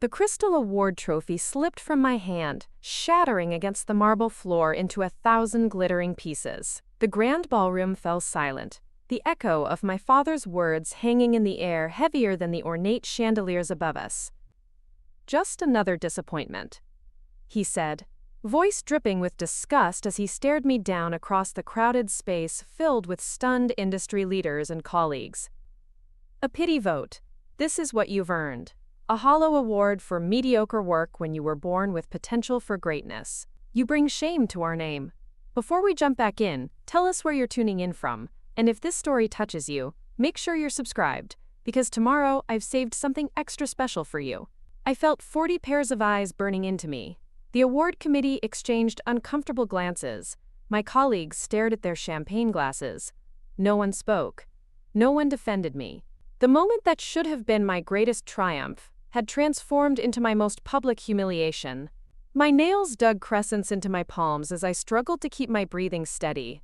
The crystal award trophy slipped from my hand, shattering against the marble floor into 1,000 glittering pieces. The grand ballroom fell silent, the echo of my father's words hanging in the air heavier than the ornate chandeliers above us. "Just another disappointment," he said, voice dripping with disgust as he stared me down across the crowded space filled with stunned industry leaders and colleagues. "A pity vote. This is what you've earned. A hollow award for mediocre work when you were born with potential for greatness. You bring shame to our name. Before we jump back in, tell us where you're tuning in from, and if this story touches you, make sure you're subscribed, because tomorrow I've saved something extra special for you." I felt 40 pairs of eyes burning into me. The award committee exchanged uncomfortable glances. My colleagues stared at their champagne glasses. No one spoke. No one defended me. The moment that should have been my greatest triumph had transformed into my most public humiliation. My nails dug crescents into my palms as I struggled to keep my breathing steady,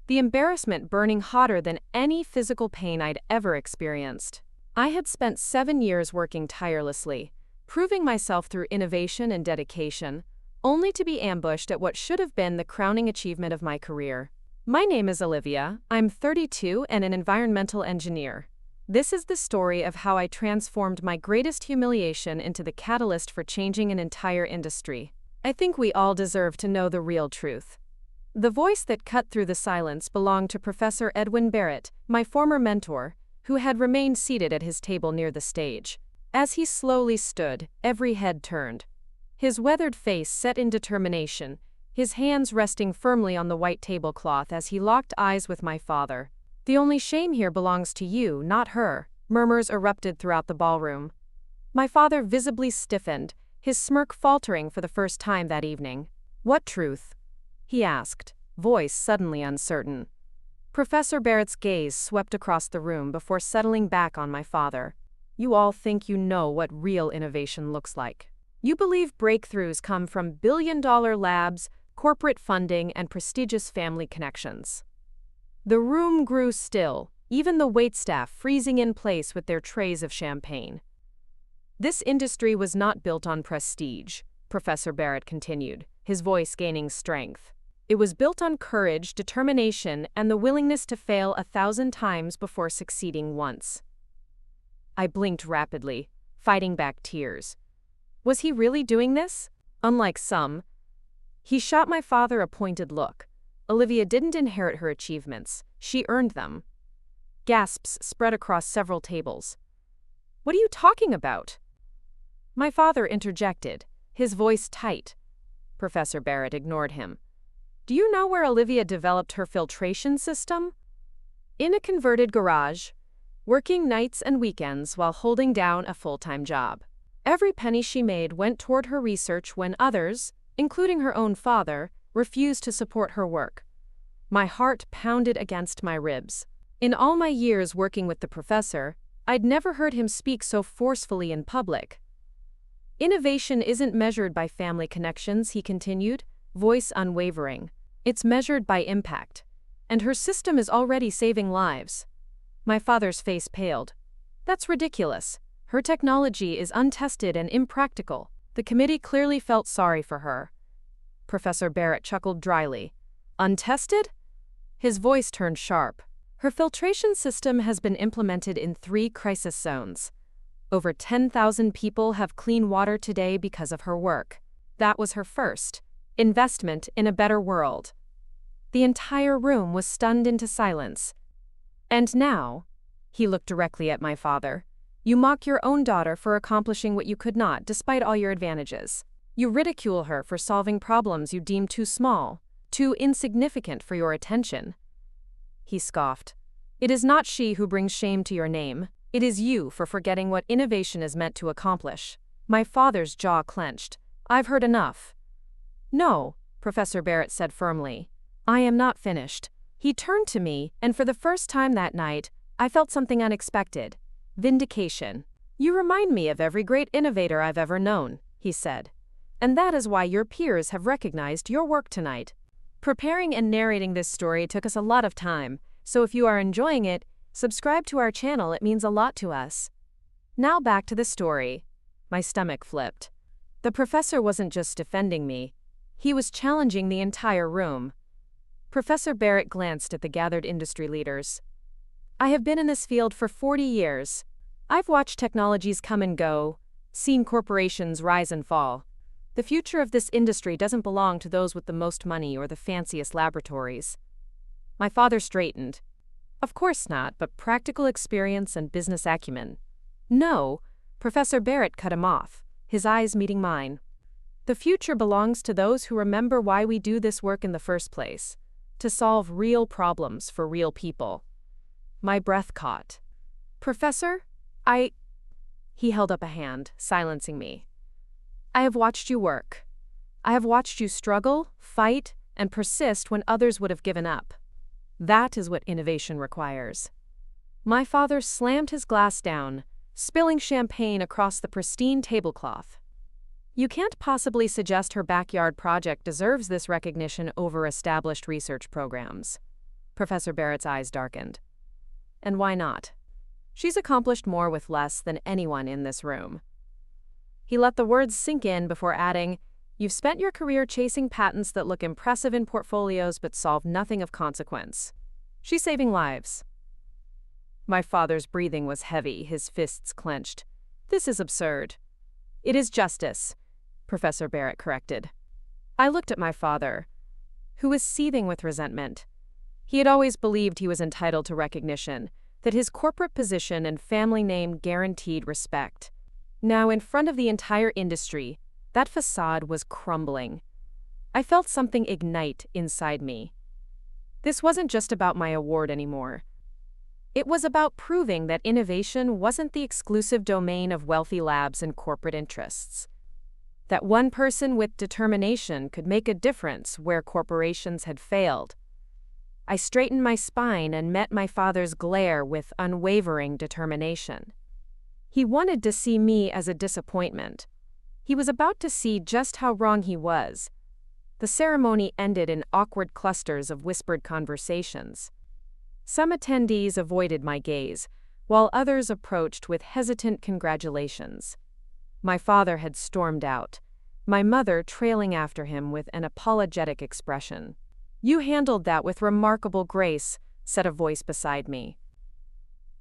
the embarrassment burning hotter than any physical pain I'd ever experienced. I had spent 7 years working tirelessly, proving myself through innovation and dedication, only to be ambushed at what should have been the crowning achievement of my career. My name is Olivia, I'm 32 and an environmental engineer. This is the story of how I transformed my greatest humiliation into the catalyst for changing an entire industry. I think we all deserve to know the real truth. The voice that cut through the silence belonged to Professor Edwin Barrett, my former mentor, who had remained seated at his table near the stage. As he slowly stood, every head turned. His weathered face set in determination, his hands resting firmly on the white tablecloth as he locked eyes with my father. "The only shame here belongs to you, not her," murmurs erupted throughout the ballroom. My father visibly stiffened, his smirk faltering for the first time that evening. "What truth?" he asked, voice suddenly uncertain. Professor Barrett's gaze swept across the room before settling back on my father. "You all think you know what real innovation looks like. You believe breakthroughs come from billion-dollar labs, corporate funding, and prestigious family connections." The room grew still, even the waitstaff freezing in place with their trays of champagne. "This industry was not built on prestige," Professor Barrett continued, his voice gaining strength. "It was built on courage, determination, and the willingness to fail 1,000 times before succeeding once." I blinked rapidly, fighting back tears. Was he really doing this? Unlike some. He shot my father a pointed look. Olivia didn't inherit her achievements, she earned them. Gasps spread across several tables. "What are you talking about?" My father interjected, his voice tight. Professor Barrett ignored him. "Do you know where Olivia developed her filtration system?" "In a converted garage, working nights and weekends while holding down a full-time job. Every penny she made went toward her research when others, including her own father, refused to support her work." My heart pounded against my ribs. In all my years working with the professor, I'd never heard him speak so forcefully in public. "Innovation isn't measured by family connections," he continued, voice unwavering. "It's measured by impact. And her system is already saving lives." My father's face paled. "That's ridiculous. Her technology is untested and impractical." The committee clearly felt sorry for her. Professor Barrett chuckled dryly. "Untested?" His voice turned sharp. "Her filtration system has been implemented in 3 crisis zones. Over 10,000 people have clean water today because of her work. That was her first investment in a better world." The entire room was stunned into silence. "And now," he looked directly at my father, "you mock your own daughter for accomplishing what you could not despite all your advantages. You ridicule her for solving problems you deem too small, too insignificant for your attention." He scoffed. "It is not she who brings shame to your name. It is you for forgetting what innovation is meant to accomplish." My father's jaw clenched. "I've heard enough." "No," Professor Barrett said firmly. "I am not finished." He turned to me, and for the first time that night, I felt something unexpected. Vindication. "You remind me of every great innovator I've ever known," he said. "And that is why your peers have recognized your work tonight." Preparing and narrating this story took us a lot of time, so if you are enjoying it, subscribe to our channel, it means a lot to us. Now back to the story. My stomach flipped. The professor wasn't just defending me. He was challenging the entire room. Professor Barrett glanced at the gathered industry leaders. I have been in this field for 40 years. I've watched technologies come and go, seen corporations rise and fall. The future of this industry doesn't belong to those with the most money or the fanciest laboratories. My father straightened. Of course not, but practical experience and business acumen. No, Professor Barrett cut him off, his eyes meeting mine. The future belongs to those who remember why we do this work in the first place, to solve real problems for real people. My breath caught. Professor, He held up a hand, silencing me. I have watched you work. I have watched you struggle, fight, and persist when others would have given up. That is what innovation requires. My father slammed his glass down, spilling champagne across the pristine tablecloth. You can't possibly suggest her backyard project deserves this recognition over established research programs. Professor Barrett's eyes darkened. And why not? She's accomplished more with less than anyone in this room. He let the words sink in before adding, You've spent your career chasing patents that look impressive in portfolios but solve nothing of consequence. She's saving lives. My father's breathing was heavy, his fists clenched. This is absurd. It is justice, Professor Barrett corrected. I looked at my father, who was seething with resentment. He had always believed he was entitled to recognition, that his corporate position and family name guaranteed respect. Now, in front of the entire industry, that facade was crumbling. I felt something ignite inside me. This wasn't just about my award anymore. It was about proving that innovation wasn't the exclusive domain of wealthy labs and corporate interests. That one person with determination could make a difference where corporations had failed. I straightened my spine and met my father's glare with unwavering determination. He wanted to see me as a disappointment. He was about to see just how wrong he was. The ceremony ended in awkward clusters of whispered conversations. Some attendees avoided my gaze, while others approached with hesitant congratulations. My father had stormed out, my mother trailing after him with an apologetic expression. You handled that with remarkable grace, said a voice beside me.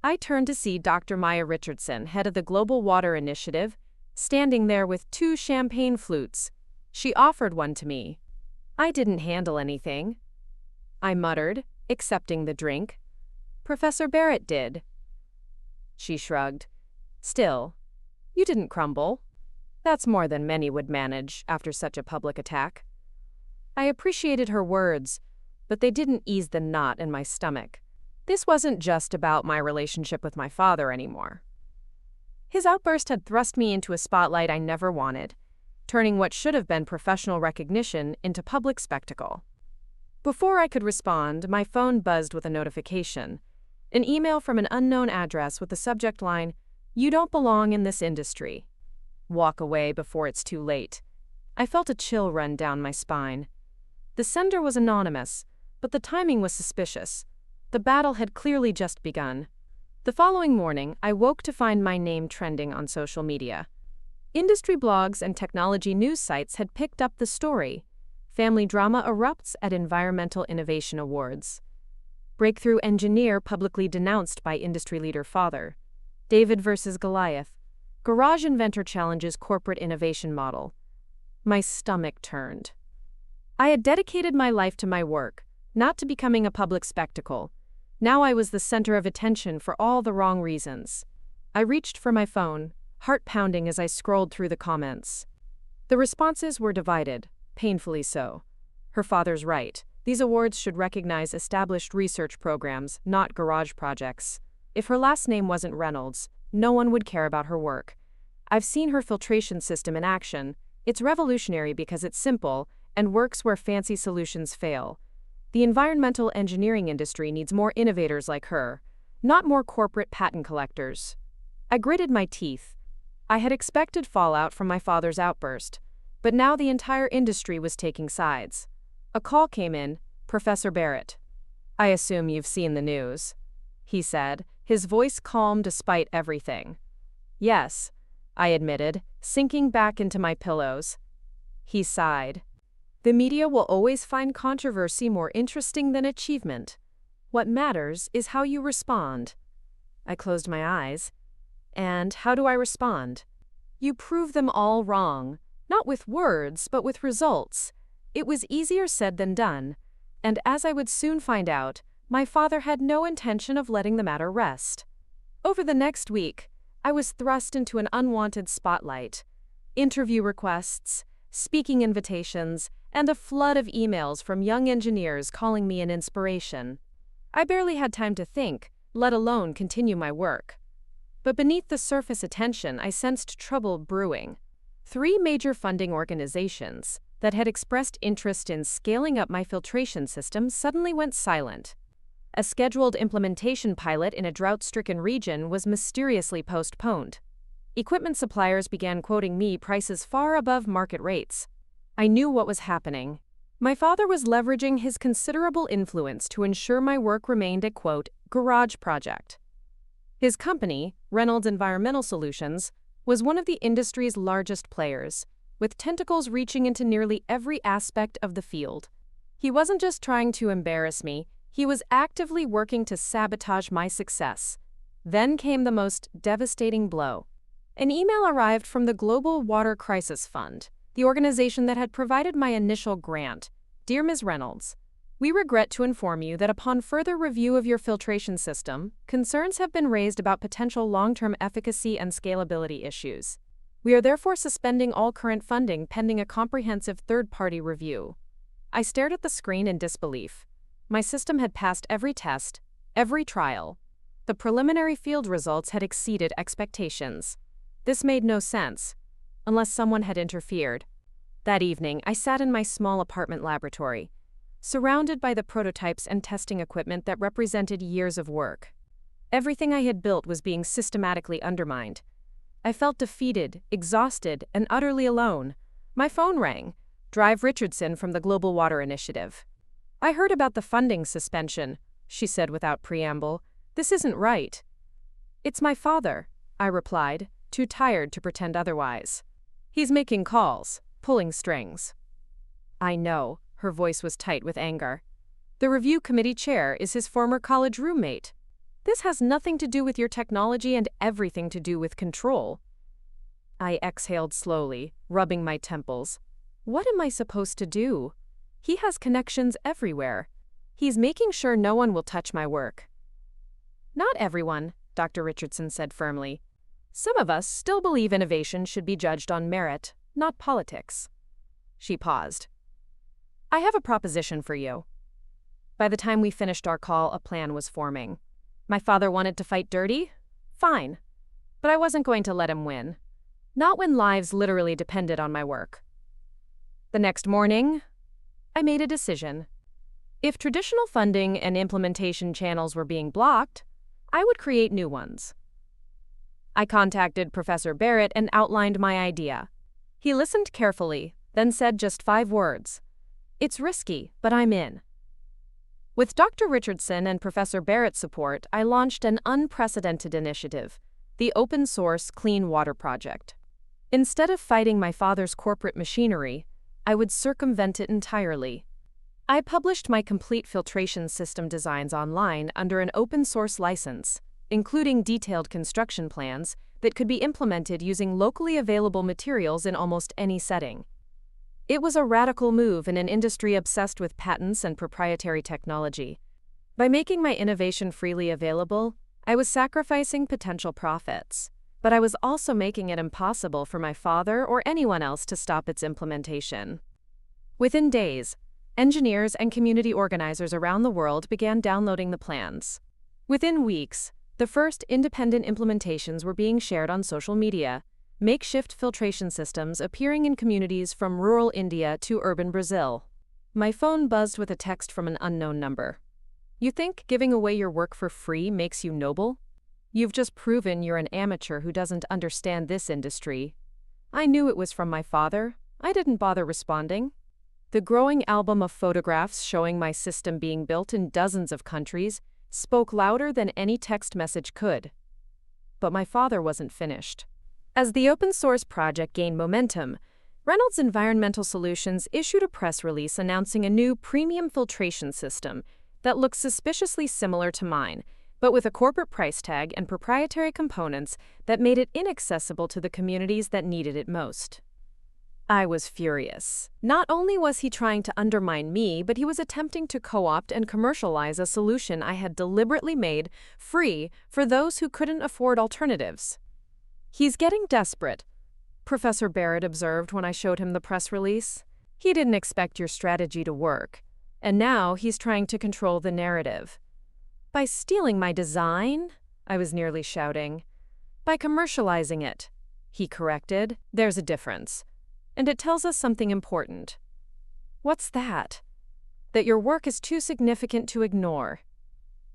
I turned to see Dr. Maya Richardson, head of the Global Water Initiative, standing there with 2 champagne flutes. She offered one to me. I didn't handle anything, I muttered, accepting the drink. Professor Barrett did. She shrugged. Still, you didn't crumble. That's more than many would manage after such a public attack. I appreciated her words, but they didn't ease the knot in my stomach. This wasn't just about my relationship with my father anymore. His outburst had thrust me into a spotlight I never wanted, turning what should have been professional recognition into public spectacle. Before I could respond, my phone buzzed with a notification. An email from an unknown address with the subject line, "You don't belong in this industry. Walk away before it's too late." I felt a chill run down my spine. The sender was anonymous, but the timing was suspicious. The battle had clearly just begun. The following morning, I woke to find my name trending on social media. Industry blogs and technology news sites had picked up the story. Family drama erupts at Environmental Innovation Awards. Breakthrough engineer publicly denounced by industry leader father. David versus Goliath. Garage inventor challenges corporate innovation model. My stomach turned. I had dedicated my life to my work, not to becoming a public spectacle. Now I was the center of attention for all the wrong reasons. I reached for my phone, heart pounding as I scrolled through the comments. The responses were divided, painfully so. Her father's right. These awards should recognize established research programs, not garage projects. If her last name wasn't Reynolds, no one would care about her work. I've seen her filtration system in action. It's revolutionary because it's simple and works where fancy solutions fail. The environmental engineering industry needs more innovators like her, not more corporate patent collectors. I gritted my teeth. I had expected fallout from my father's outburst, but now the entire industry was taking sides. A call came in, Professor Barrett. I assume you've seen the news, he said, his voice calm despite everything. Yes, I admitted, sinking back into my pillows. He sighed. The media will always find controversy more interesting than achievement. What matters is how you respond. I closed my eyes. And how do I respond? You prove them all wrong, not with words, but with results. It was easier said than done, and as I would soon find out, my father had no intention of letting the matter rest. Over the next week, I was thrust into an unwanted spotlight. Interview requests, speaking invitations, and a flood of emails from young engineers calling me an inspiration. I barely had time to think, let alone continue my work. But beneath the surface attention, I sensed trouble brewing. 3 major funding organizations that had expressed interest in scaling up my filtration system suddenly went silent. A scheduled implementation pilot in a drought-stricken region was mysteriously postponed. Equipment suppliers began quoting me prices far above market rates. I knew what was happening. My father was leveraging his considerable influence to ensure my work remained a, quote, garage project. His company, Reynolds Environmental Solutions, was one of the industry's largest players, with tentacles reaching into nearly every aspect of the field. He wasn't just trying to embarrass me, he was actively working to sabotage my success. Then came the most devastating blow. An email arrived from the Global Water Crisis Fund, the organization that had provided my initial grant. Dear Ms. Reynolds, we regret to inform you that upon further review of your filtration system, concerns have been raised about potential long-term efficacy and scalability issues. We are therefore suspending all current funding pending a comprehensive third-party review. I stared at the screen in disbelief. My system had passed every test, every trial. The preliminary field results had exceeded expectations. This made no sense, unless someone had interfered. That evening, I sat in my small apartment laboratory, surrounded by the prototypes and testing equipment that represented years of work. Everything I had built was being systematically undermined. I felt defeated, exhausted, and utterly alone. My phone rang. Drive Richardson from the Global Water Initiative. I heard about the funding suspension, she said without preamble. This isn't right. It's my father, I replied, too tired to pretend otherwise. He's making calls, pulling strings. I know, her voice was tight with anger. The review committee chair is his former college roommate. This has nothing to do with your technology and everything to do with control. I exhaled slowly, rubbing my temples. What am I supposed to do? He has connections everywhere. He's making sure no one will touch my work. Not everyone, Dr. Richardson said firmly. Some of us still believe innovation should be judged on merit, not politics. She paused. I have a proposition for you. By the time we finished our call, a plan was forming. My father wanted to fight dirty? Fine. But I wasn't going to let him win. Not when lives literally depended on my work. The next morning, I made a decision. If traditional funding and implementation channels were being blocked, I would create new ones. I contacted Professor Barrett and outlined my idea. He listened carefully, then said just 5 words. It's risky, but I'm in. With Dr. Richardson and Professor Barrett's support, I launched an unprecedented initiative, the Open Source Clean Water Project. Instead of fighting my father's corporate machinery, I would circumvent it entirely. I published my complete filtration system designs online under an open-source license, including detailed construction plans that could be implemented using locally available materials in almost any setting. It was a radical move in an industry obsessed with patents and proprietary technology. By making my innovation freely available, I was sacrificing potential profits, but I was also making it impossible for my father or anyone else to stop its implementation. Within days, engineers and community organizers around the world began downloading the plans. Within weeks, the first independent implementations were being shared on social media, makeshift filtration systems appearing in communities from rural India to urban Brazil. My phone buzzed with a text from an unknown number. You think giving away your work for free makes you noble? You've just proven you're an amateur who doesn't understand this industry. I knew it was from my father. I didn't bother responding. The growing album of photographs showing my system being built in dozens of countries spoke louder than any text message could. But my father wasn't finished. As the open source project gained momentum, Reynolds Environmental Solutions issued a press release announcing a new premium filtration system that looks suspiciously similar to mine, but with a corporate price tag and proprietary components that made it inaccessible to the communities that needed it most. I was furious. Not only was he trying to undermine me, but he was attempting to co-opt and commercialize a solution I had deliberately made free for those who couldn't afford alternatives. "He's getting desperate," Professor Barrett observed when I showed him the press release. "He didn't expect your strategy to work, and now he's trying to control the narrative." "By stealing my design?" I was nearly shouting. "By commercializing it," he corrected. "There's a difference. And it tells us something important." "What's that?" "That your work is too significant to ignore."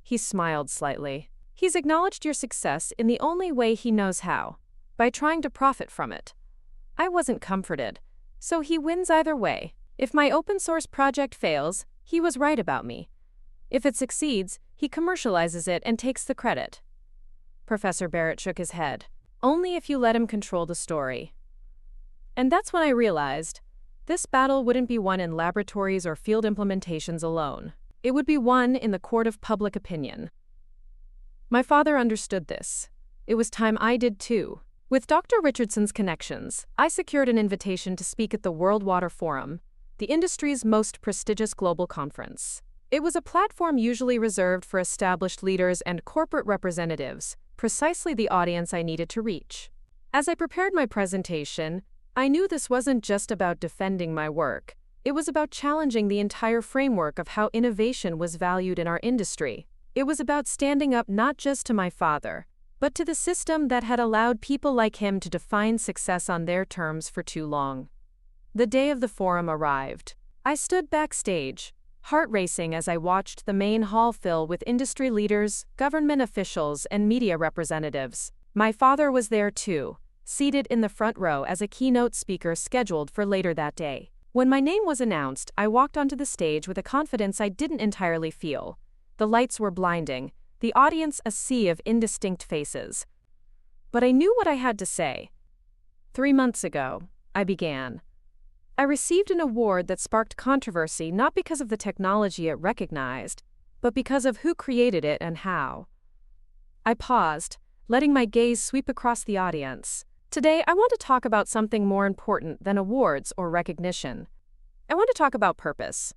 He smiled slightly. "He's acknowledged your success in the only way he knows how, by trying to profit from it." I wasn't comforted. So he wins either way. If my open source project fails, he was right about me. If it succeeds, he commercializes it and takes the credit. Professor Barrett shook his head. "Only if you let him control the story." And that's when I realized this battle wouldn't be won in laboratories or field implementations alone. It would be won in the court of public opinion. My father understood this. It was time I did too. With Dr. Richardson's connections, I secured an invitation to speak at the World Water Forum, the industry's most prestigious global conference. It was a platform usually reserved for established leaders and corporate representatives, precisely the audience I needed to reach. As I prepared my presentation, I knew this wasn't just about defending my work. It was about challenging the entire framework of how innovation was valued in our industry. It was about standing up not just to my father, but to the system that had allowed people like him to define success on their terms for too long. The day of the forum arrived. I stood backstage, heart racing as I watched the main hall fill with industry leaders, government officials, and media representatives. My father was there too, seated in the front row as a keynote speaker scheduled for later that day. When my name was announced, I walked onto the stage with a confidence I didn't entirely feel. The lights were blinding, the audience a sea of indistinct faces. But I knew what I had to say. 3 months ago, I began. I received an award that sparked controversy not because of the technology it recognized, but because of who created it and how. I paused, letting my gaze sweep across the audience. Today, I want to talk about something more important than awards or recognition. I want to talk about purpose.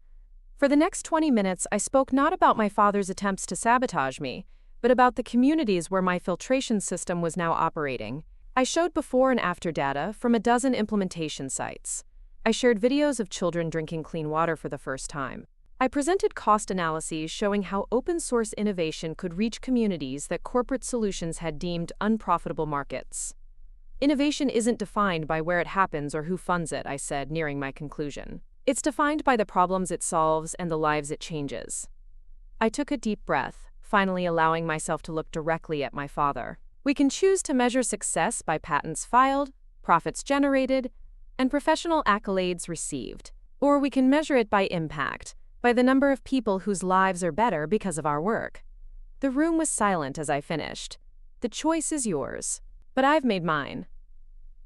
For the next 20 minutes, I spoke not about my father's attempts to sabotage me, but about the communities where my filtration system was now operating. I showed before and after data from a dozen implementation sites. I shared videos of children drinking clean water for the first time. I presented cost analyses showing how open-source innovation could reach communities that corporate solutions had deemed unprofitable markets. Innovation isn't defined by where it happens or who funds it, I said, nearing my conclusion. It's defined by the problems it solves and the lives it changes. I took a deep breath, finally allowing myself to look directly at my father. We can choose to measure success by patents filed, profits generated, and professional accolades received. Or we can measure it by impact, by the number of people whose lives are better because of our work. The room was silent as I finished. The choice is yours, but I've made mine.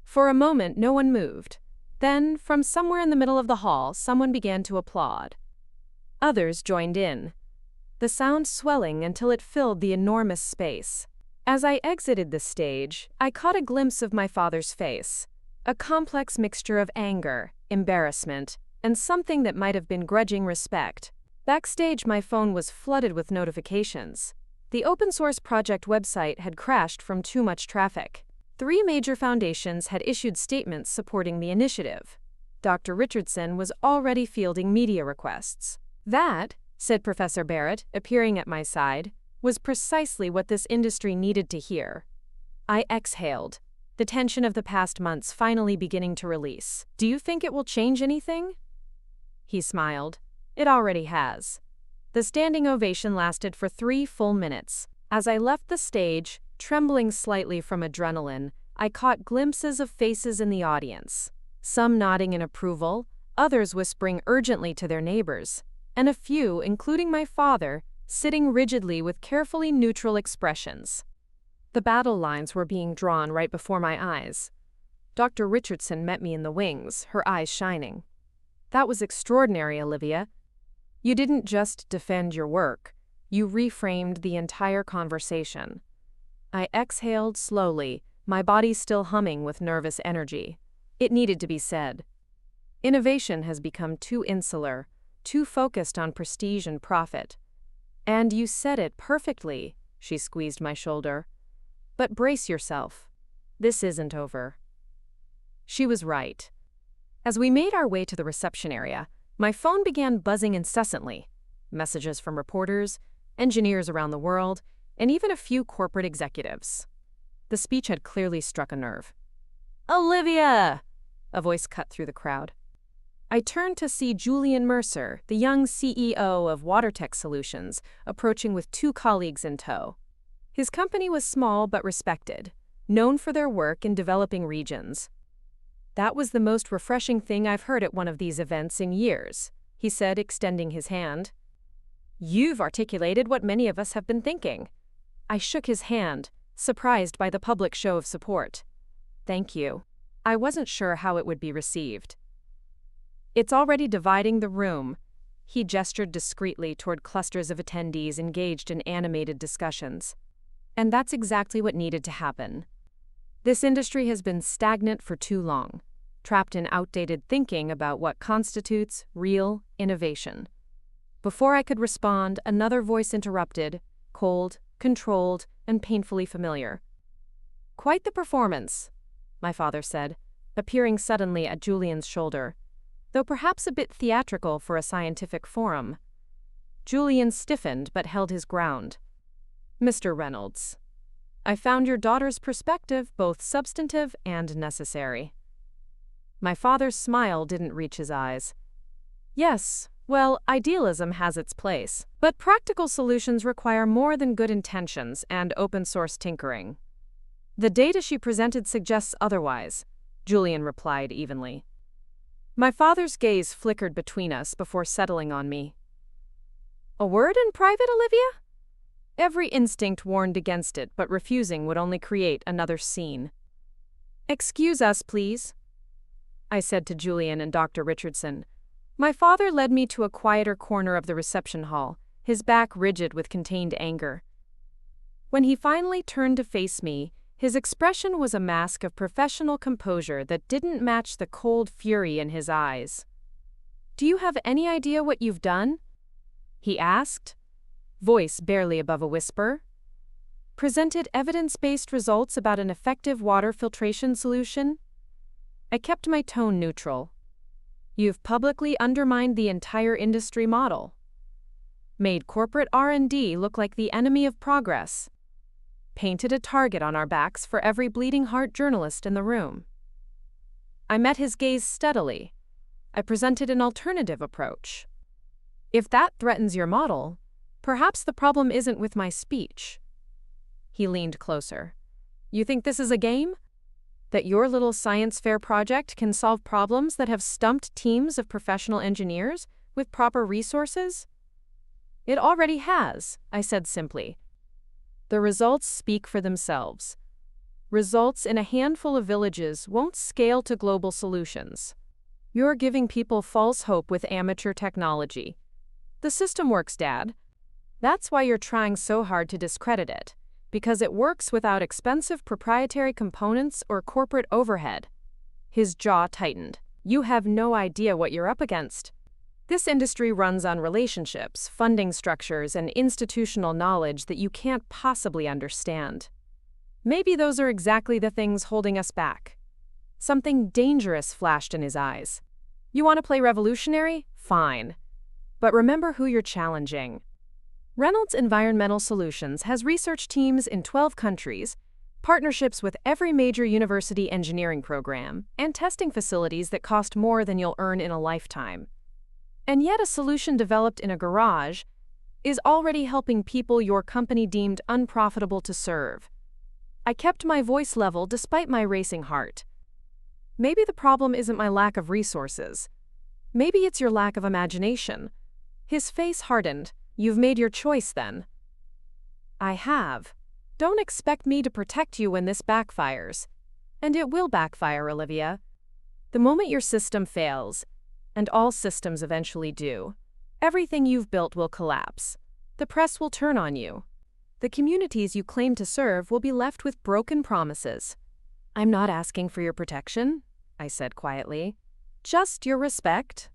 For a moment, no one moved. Then, from somewhere in the middle of the hall, someone began to applaud. Others joined in, the sound swelling until it filled the enormous space. As I exited the stage, I caught a glimpse of my father's face, a complex mixture of anger, embarrassment, and something that might have been grudging respect. Backstage, my phone was flooded with notifications. The open-source project website had crashed from too much traffic. 3 major foundations had issued statements supporting the initiative. Dr. Richardson was already fielding media requests. That, said Professor Barrett, appearing at my side, was precisely what this industry needed to hear. I exhaled, the tension of the past months finally beginning to release. Do you think it will change anything? He smiled. It already has. The standing ovation lasted for 3 full minutes. As I left the stage, trembling slightly from adrenaline, I caught glimpses of faces in the audience. Some nodding in approval, others whispering urgently to their neighbors, and a few, including my father, sitting rigidly with carefully neutral expressions. The battle lines were being drawn right before my eyes. Dr. Richardson met me in the wings, her eyes shining. That was extraordinary, Olivia. You didn't just defend your work. You reframed the entire conversation. I exhaled slowly, my body still humming with nervous energy. It needed to be said. Innovation has become too insular, too focused on prestige and profit. And you said it perfectly, she squeezed my shoulder. But brace yourself. This isn't over. She was right. As we made our way to the reception area, my phone began buzzing incessantly. Messages from reporters, engineers around the world, and even a few corporate executives. The speech had clearly struck a nerve. "Olivia!" a voice cut through the crowd. I turned to see Julian Mercer, the young CEO of WaterTech Solutions, approaching with 2 colleagues in tow. His company was small but respected, known for their work in developing regions. "That was the most refreshing thing I've heard at one of these events in years," he said, extending his hand. "You've articulated what many of us have been thinking." I shook his hand, surprised by the public show of support. "Thank you." I wasn't sure how it would be received. "It's already dividing the room." He gestured discreetly toward clusters of attendees engaged in animated discussions. And that's exactly what needed to happen. This industry has been stagnant for too long, trapped in outdated thinking about what constitutes real innovation. Before I could respond, another voice interrupted, cold, controlled, and painfully familiar. "Quite the performance," my father said, appearing suddenly at Julian's shoulder, though perhaps a bit theatrical for a scientific forum. Julian stiffened but held his ground. "Mr. Reynolds, I found your daughter's perspective both substantive and necessary." My father's smile didn't reach his eyes. "Yes, well, idealism has its place, but practical solutions require more than good intentions and open-source tinkering." "The data she presented suggests otherwise," Julian replied evenly. My father's gaze flickered between us before settling on me. "A word in private, Olivia?" Every instinct warned against it, but refusing would only create another scene. "Excuse us, please," I said to Julian and Dr. Richardson. My father led me to a quieter corner of the reception hall, his back rigid with contained anger. When he finally turned to face me, his expression was a mask of professional composure that didn't match the cold fury in his eyes. "Do you have any idea what you've done?" he asked, voice barely above a whisper. "Presented evidence-based results about an effective water filtration solution?" I kept my tone neutral. "You've publicly undermined the entire industry model. Made corporate R&D look like the enemy of progress. Painted a target on our backs for every bleeding heart journalist in the room." I met his gaze steadily. I presented an alternative approach. "If that threatens your model, perhaps the problem isn't with my speech." He leaned closer. "You think this is a game? That your little science fair project can solve problems that have stumped teams of professional engineers with proper resources?" "It already has," I said simply. "The results speak for themselves. Results in a handful of villages won't scale to global solutions. You're giving people false hope with amateur technology. The system works, Dad. That's why you're trying so hard to discredit it, because it works without expensive proprietary components or corporate overhead." His jaw tightened. "You have no idea what you're up against. This industry runs on relationships, funding structures, and institutional knowledge that you can't possibly understand. Maybe those are exactly the things holding us back." Something dangerous flashed in his eyes. "You want to play revolutionary? Fine. But remember who you're challenging." Reynolds Environmental Solutions has research teams in 12 countries, partnerships with every major university engineering program, and testing facilities that cost more than you'll earn in a lifetime. And yet a solution developed in a garage is already helping people your company deemed unprofitable to serve. I kept my voice level despite my racing heart. "Maybe the problem isn't my lack of resources. Maybe it's your lack of imagination." His face hardened. "You've made your choice then." "I have. Don't expect me to protect you when this backfires. And it will backfire, Olivia. The moment your system fails, and all systems eventually do, everything you've built will collapse. The press will turn on you. The communities you claim to serve will be left with broken promises. I'm not asking for your protection, I said quietly. Just your respect.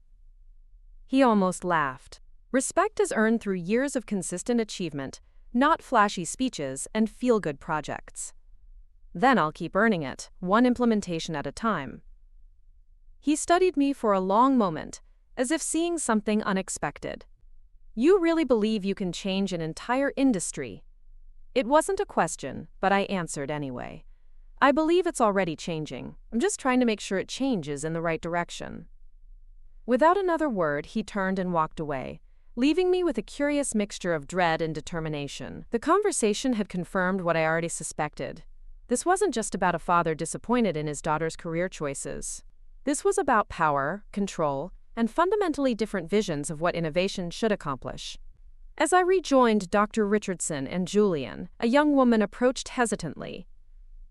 He almost laughed. Respect is earned through years of consistent achievement, not flashy speeches and feel-good projects. Then I'll keep earning it, one implementation at a time. He studied me for a long moment, as if seeing something unexpected. You really believe you can change an entire industry? It wasn't a question, but I answered anyway. I believe it's already changing. I'm just trying to make sure it changes in the right direction. Without another word, he turned and walked away, leaving me with a curious mixture of dread and determination. The conversation had confirmed what I already suspected. This wasn't just about a father disappointed in his daughter's career choices. This was about power, control, and fundamentally different visions of what innovation should accomplish. As I rejoined Dr. Richardson and Julian, a young woman approached hesitantly.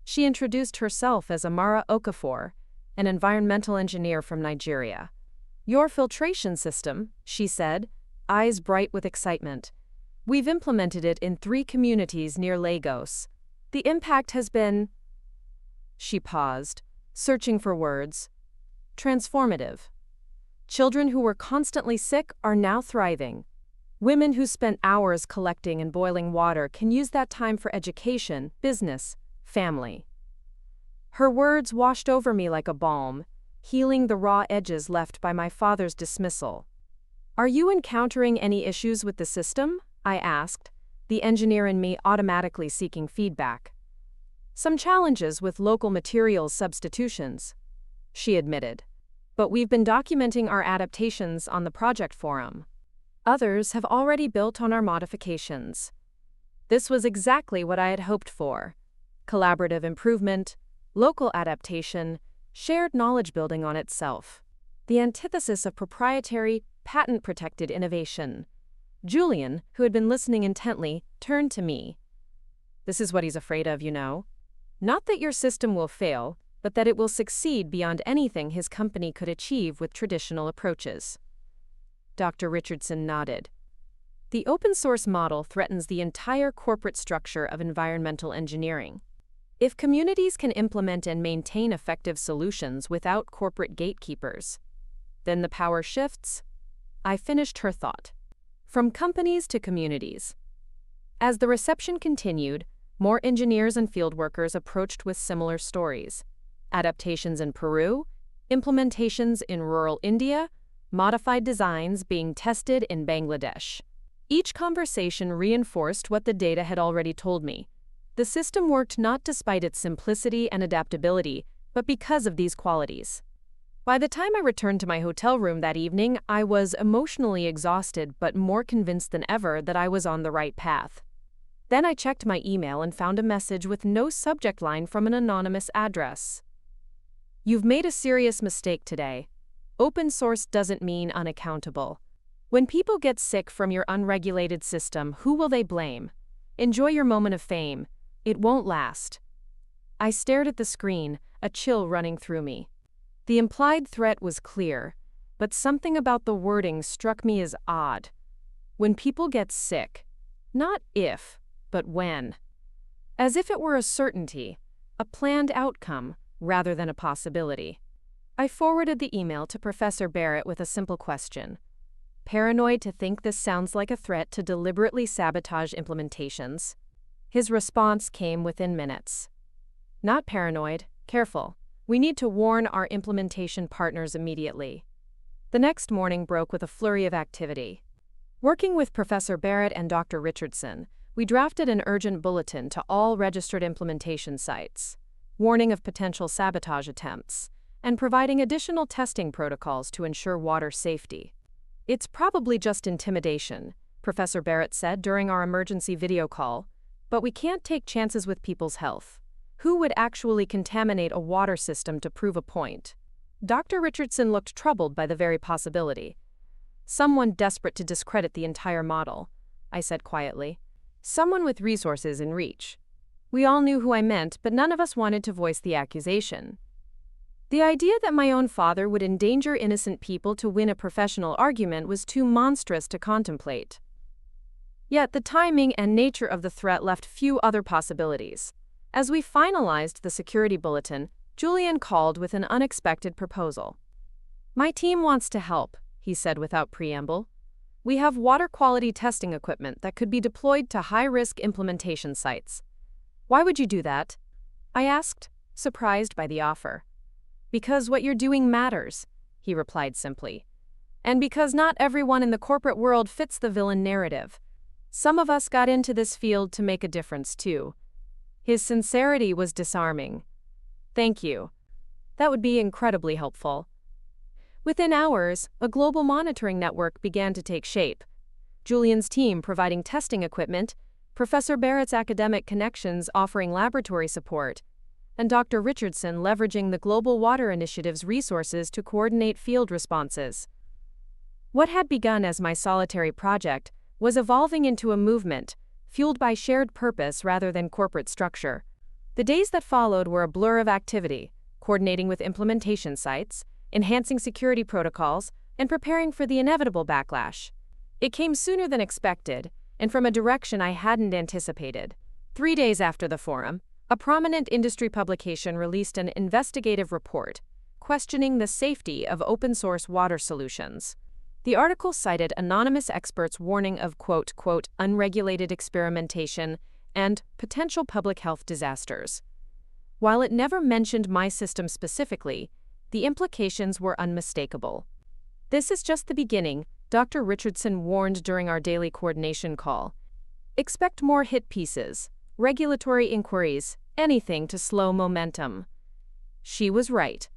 She introduced herself as Amara Okafor, an environmental engineer from Nigeria. Your filtration system, she said, eyes bright with excitement. We've implemented it in 3 communities near Lagos. The impact has been… She paused, searching for words. Transformative. Children who were constantly sick are now thriving. Women who spent hours collecting and boiling water can use that time for education, business, family. Her words washed over me like a balm, healing the raw edges left by my father's dismissal. Are you encountering any issues with the system? I asked, the engineer in me automatically seeking feedback. Some challenges with local materials substitutions, she admitted. But we've been documenting our adaptations on the project forum. Others have already built on our modifications. This was exactly what I had hoped for. Collaborative improvement, local adaptation, shared knowledge building on itself. The antithesis of proprietary, patent-protected innovation. Julian, who had been listening intently, turned to me. This is what he's afraid of, you know. Not that your system will fail, but that it will succeed beyond anything his company could achieve with traditional approaches. Dr. Richardson nodded. The open-source model threatens the entire corporate structure of environmental engineering. If communities can implement and maintain effective solutions without corporate gatekeepers, then the power shifts. I finished her thought. From companies to communities. As the reception continued, more engineers and field workers approached with similar stories. Adaptations in Peru, implementations in rural India, modified designs being tested in Bangladesh. Each conversation reinforced what the data had already told me. The system worked not despite its simplicity and adaptability, but because of these qualities. By the time I returned to my hotel room that evening, I was emotionally exhausted but more convinced than ever that I was on the right path. Then I checked my email and found a message with no subject line from an anonymous address. You've made a serious mistake today. Open source doesn't mean unaccountable. When people get sick from your unregulated system, who will they blame? Enjoy your moment of fame. It won't last. I stared at the screen, a chill running through me. The implied threat was clear, but something about the wording struck me as odd. When people get sick, not if, but when. As if it were a certainty, a planned outcome, rather than a possibility. I forwarded the email to Professor Barrett with a simple question. Paranoid to think this sounds like a threat to deliberately sabotage implementations? His response came within minutes. Not paranoid, careful. We need to warn our implementation partners immediately. The next morning broke with a flurry of activity. Working with Professor Barrett and Dr. Richardson, we drafted an urgent bulletin to all registered implementation sites, warning of potential sabotage attempts, and providing additional testing protocols to ensure water safety. It's probably just intimidation, Professor Barrett said during our emergency video call, but we can't take chances with people's health. Who would actually contaminate a water system to prove a point? Dr. Richardson looked troubled by the very possibility. Someone desperate to discredit the entire model, I said quietly. Someone with resources in reach. We all knew who I meant, but none of us wanted to voice the accusation. The idea that my own father would endanger innocent people to win a professional argument was too monstrous to contemplate. Yet the timing and nature of the threat left few other possibilities. As we finalized the security bulletin, Julian called with an unexpected proposal. "My team wants to help," he said without preamble. "We have water quality testing equipment that could be deployed to high-risk implementation sites." "Why would you do that?" I asked, surprised by the offer. "Because what you're doing matters," he replied simply. "And because not everyone in the corporate world fits the villain narrative. Some of us got into this field to make a difference too." His sincerity was disarming. "Thank you. That would be incredibly helpful." Within hours, a global monitoring network began to take shape. Julian's team providing testing equipment, Professor Barrett's academic connections offering laboratory support, and Dr. Richardson leveraging the Global Water Initiative's resources to coordinate field responses. What had begun as my solitary project was evolving into a movement, fueled by shared purpose rather than corporate structure. The days that followed were a blur of activity, coordinating with implementation sites, enhancing security protocols, and preparing for the inevitable backlash. It came sooner than expected, and from a direction I hadn't anticipated. 3 days after the forum, a prominent industry publication released an investigative report questioning the safety of open-source water solutions. The article cited anonymous experts' warning of quote, unregulated experimentation and potential public health disasters. While it never mentioned my system specifically, the implications were unmistakable. "This is just the beginning," Dr. Richardson warned during our daily coordination call. "Expect more hit pieces, regulatory inquiries, anything to slow momentum." She was right.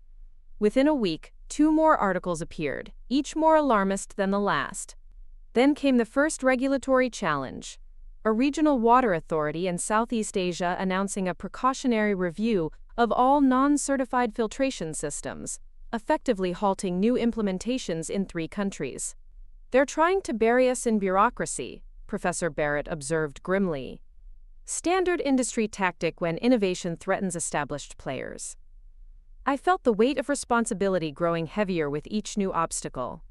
Within a week, 2 more articles appeared, each more alarmist than the last. Then came the first regulatory challenge. A regional water authority in Southeast Asia announcing a precautionary review of all non-certified filtration systems, effectively halting new implementations in 3 countries. "They're trying to bury us in bureaucracy," Professor Barrett observed grimly. "Standard industry tactic when innovation threatens established players." I felt the weight of responsibility growing heavier with each new obstacle.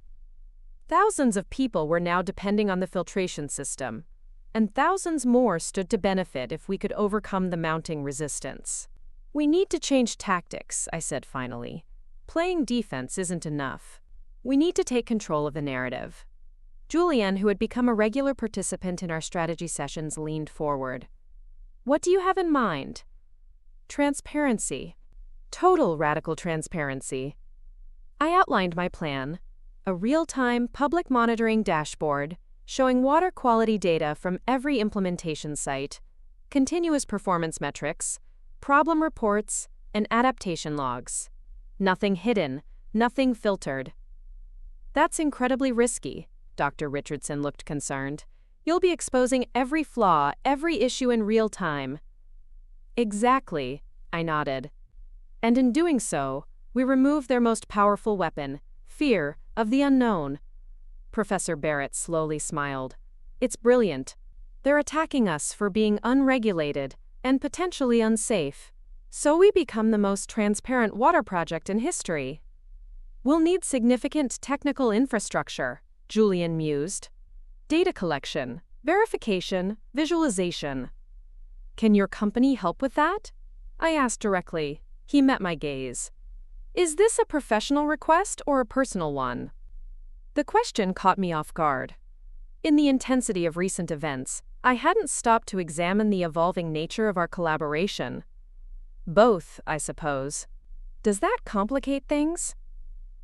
Thousands of people were now depending on the filtration system, and thousands more stood to benefit if we could overcome the mounting resistance. "We need to change tactics," I said finally. "Playing defense isn't enough. We need to take control of the narrative." Julian, who had become a regular participant in our strategy sessions, leaned forward. "What do you have in mind?" "Transparency. Total radical transparency." I outlined my plan: a real-time public monitoring dashboard showing water quality data from every implementation site, continuous performance metrics, problem reports, and adaptation logs. Nothing hidden, nothing filtered. "That's incredibly risky," Dr. Richardson looked concerned. "You'll be exposing every flaw, every issue in real time." "Exactly," I nodded. "And in doing so, we remove their most powerful weapon, fear of the unknown." Professor Barrett slowly smiled. "It's brilliant. They're attacking us for being unregulated and potentially unsafe. So we become the most transparent water project in history." "We'll need significant technical infrastructure," Julian mused. "Data collection, verification, visualization." "Can your company help with that?" I asked directly. He met my gaze. "Is this a professional request or a personal one?" The question caught me off guard. In the intensity of recent events, I hadn't stopped to examine the evolving nature of our collaboration. "Both, I suppose." "Does that complicate things?"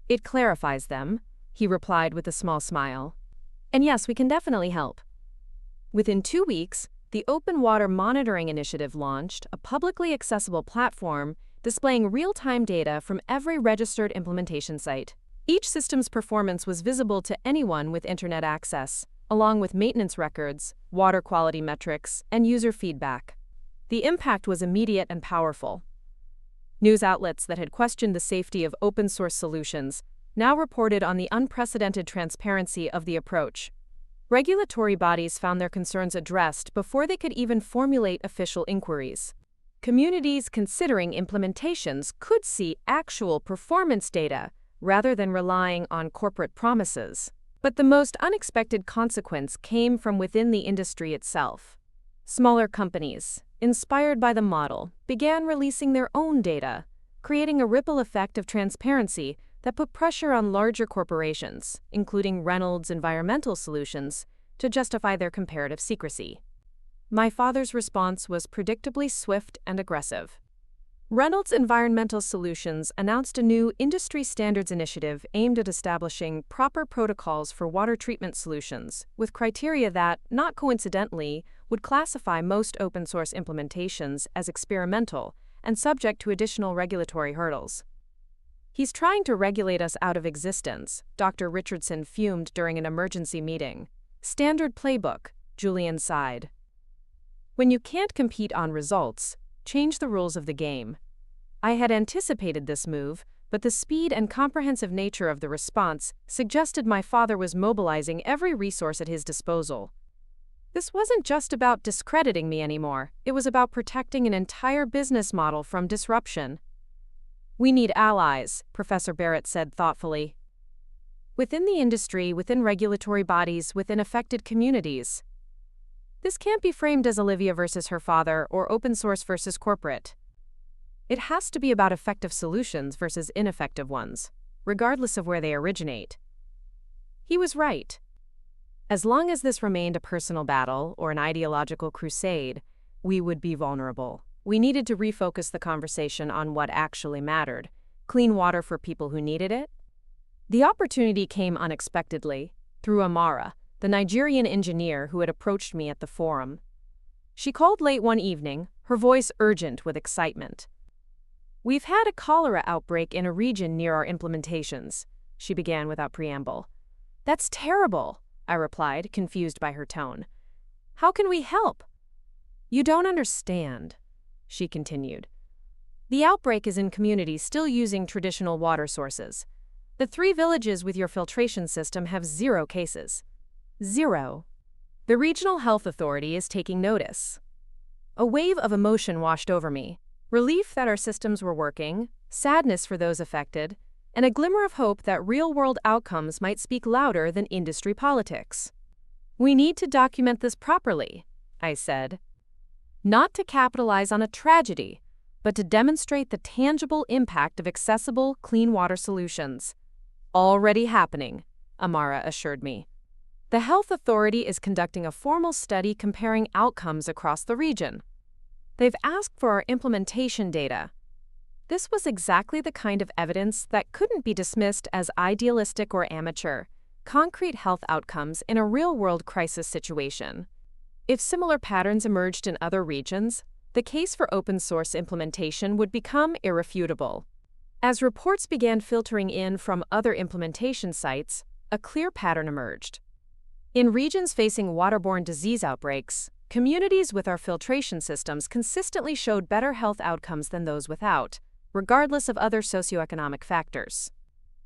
"It clarifies them," he replied with a small smile. "And yes, we can definitely help." Within 2 weeks, the Open Water Monitoring Initiative launched a publicly accessible platform displaying real-time data from every registered implementation site. Each system's performance was visible to anyone with internet access, along with maintenance records, water quality metrics, and user feedback. The impact was immediate and powerful. News outlets that had questioned the safety of open-source solutions now reported on the unprecedented transparency of the approach. Regulatory bodies found their concerns addressed before they could even formulate official inquiries. Communities considering implementations could see actual performance data rather than relying on corporate promises. But the most unexpected consequence came from within the industry itself. Smaller companies, inspired by the model, began releasing their own data, creating a ripple effect of transparency that put pressure on larger corporations, including Reynolds Environmental Solutions, to justify their comparative secrecy. My father's response was predictably swift and aggressive. Reynolds Environmental Solutions announced a new industry standards initiative aimed at establishing proper protocols for water treatment solutions, with criteria that, not coincidentally, would classify most open-source implementations as experimental and subject to additional regulatory hurdles. "He's trying to regulate us out of existence," Dr. Richardson fumed during an emergency meeting. "Standard playbook," Julian sighed. "When you can't compete on results, change the rules of the game." I had anticipated this move, but the speed and comprehensive nature of the response suggested my father was mobilizing every resource at his disposal. This wasn't just about discrediting me anymore, it was about protecting an entire business model from disruption. "We need allies," Professor Barrett said thoughtfully. "Within the industry, within regulatory bodies, within affected communities." This can't be framed as Olivia versus her father or open source versus corporate. It has to be about effective solutions versus ineffective ones, regardless of where they originate. He was right. As long as this remained a personal battle or an ideological crusade, we would be vulnerable. We needed to refocus the conversation on what actually mattered: clean water for people who needed it. The opportunity came unexpectedly, through Amara, the Nigerian engineer who had approached me at the forum. She called late one evening, her voice urgent with excitement. "We've had a cholera outbreak in a region near our implementations," she began without preamble. "That's terrible," I replied, confused by her tone. "How can we help?" "You don't understand," she continued. "The outbreak is in communities still using traditional water sources. The 3 villages with your filtration system have 0 cases. 0. The regional health authority is taking notice." A wave of emotion washed over me. Relief that our systems were working, sadness for those affected, and a glimmer of hope that real-world outcomes might speak louder than industry politics. "We need to document this properly," I said. "Not to capitalize on a tragedy, but to demonstrate the tangible impact of accessible, clean water solutions." "Already happening," Amara assured me. "The health authority is conducting a formal study comparing outcomes across the region. They've asked for our implementation data." This was exactly the kind of evidence that couldn't be dismissed as idealistic or amateur: concrete health outcomes in a real-world crisis situation. If similar patterns emerged in other regions, the case for open-source implementation would become irrefutable. As reports began filtering in from other implementation sites, a clear pattern emerged. In regions facing waterborne disease outbreaks, communities with our filtration systems consistently showed better health outcomes than those without, regardless of other socioeconomic factors.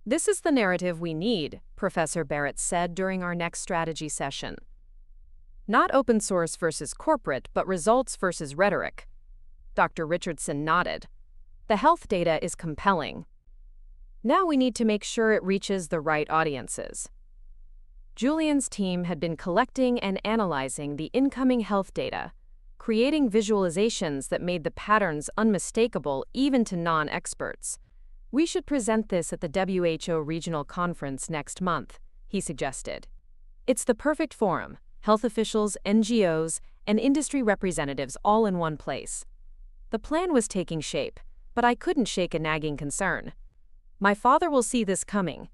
"This is the narrative we need," Professor Barrett said during our next strategy session. "Not open source versus corporate, but results versus rhetoric." Dr. Richardson nodded. "The health data is compelling. Now we need to make sure it reaches the right audiences." Julian's team had been collecting and analyzing the incoming health data, creating visualizations that made the patterns unmistakable even to non-experts. "We should present this at the WHO Regional Conference next month," he suggested. "It's the perfect forum: health officials, NGOs, and industry representatives all in one place." The plan was taking shape, but I couldn't shake a nagging concern. My father will see this coming.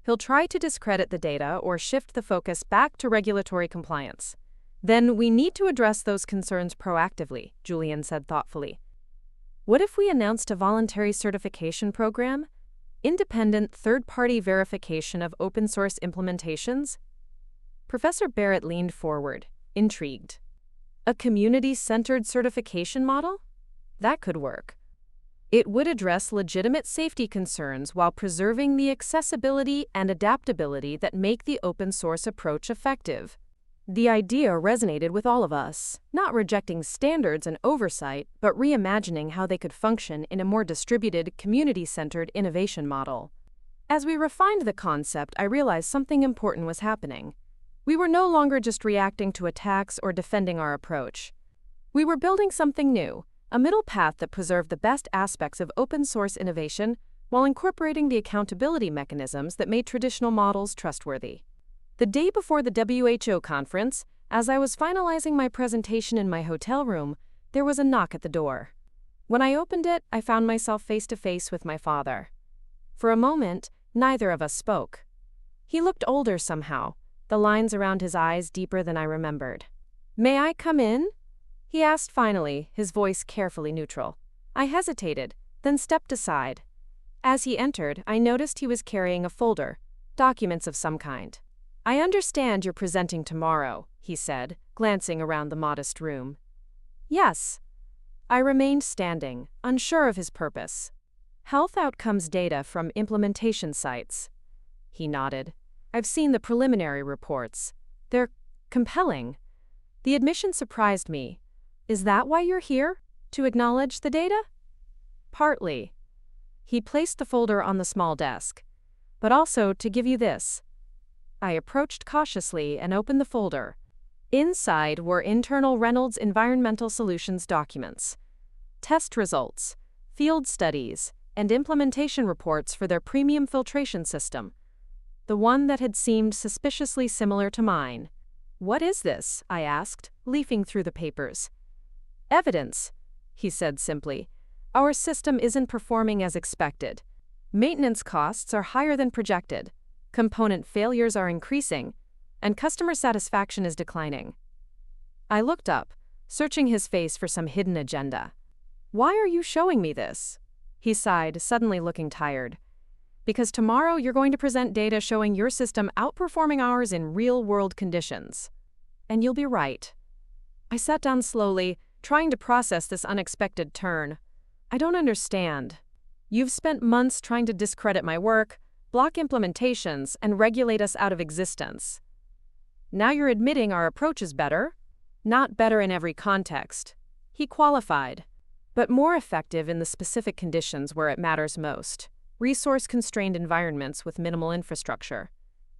He'll try to discredit the data or shift the focus back to regulatory compliance. "Then we need to address those concerns proactively," Julian said thoughtfully. "What if we announced a voluntary certification program? Independent third-party verification of open-source implementations?" Professor Barrett leaned forward, intrigued. "A community-centered certification model? That could work." It would address legitimate safety concerns while preserving the accessibility and adaptability that make the open source approach effective. The idea resonated with all of us, not rejecting standards and oversight, but reimagining how they could function in a more distributed, community-centered innovation model. As we refined the concept, I realized something important was happening. We were no longer just reacting to attacks or defending our approach. We were building something new, a middle path that preserved the best aspects of open-source innovation while incorporating the accountability mechanisms that made traditional models trustworthy. The day before the WHO conference, as I was finalizing my presentation in my hotel room, there was a knock at the door. When I opened it, I found myself face-to-face with my father. For a moment, neither of us spoke. He looked older somehow, the lines around his eyes deeper than I remembered. "May I come in?" he asked finally, his voice carefully neutral. I hesitated, then stepped aside. As he entered, I noticed he was carrying a folder, documents of some kind. "I understand you're presenting tomorrow," he said, glancing around the modest room. "Yes." I remained standing, unsure of his purpose. "Health outcomes data from implementation sites." He nodded. "I've seen the preliminary reports. They're compelling." The admission surprised me. "Is that why you're here? To acknowledge the data?" "Partly." He placed the folder on the small desk. "But also to give you this." I approached cautiously and opened the folder. Inside were internal Reynolds Environmental Solutions documents, test results, field studies, and implementation reports for their premium filtration system, the one that had seemed suspiciously similar to mine. "What is this?" I asked, leafing through the papers. "Evidence," he said simply. "Our system isn't performing as expected. Maintenance costs are higher than projected. Component failures are increasing, and customer satisfaction is declining." I looked up, searching his face for some hidden agenda. "Why are you showing me this?" He sighed, suddenly looking tired. "Because tomorrow you're going to present data showing your system outperforming ours in real-world conditions. And you'll be right." I sat down slowly, trying to process this unexpected turn. "I don't understand. You've spent months trying to discredit my work, block implementations, and regulate us out of existence. Now you're admitting our approach is better? Not better in every context," he qualified, "but more effective in the specific conditions where it matters most, resource-constrained environments with minimal infrastructure.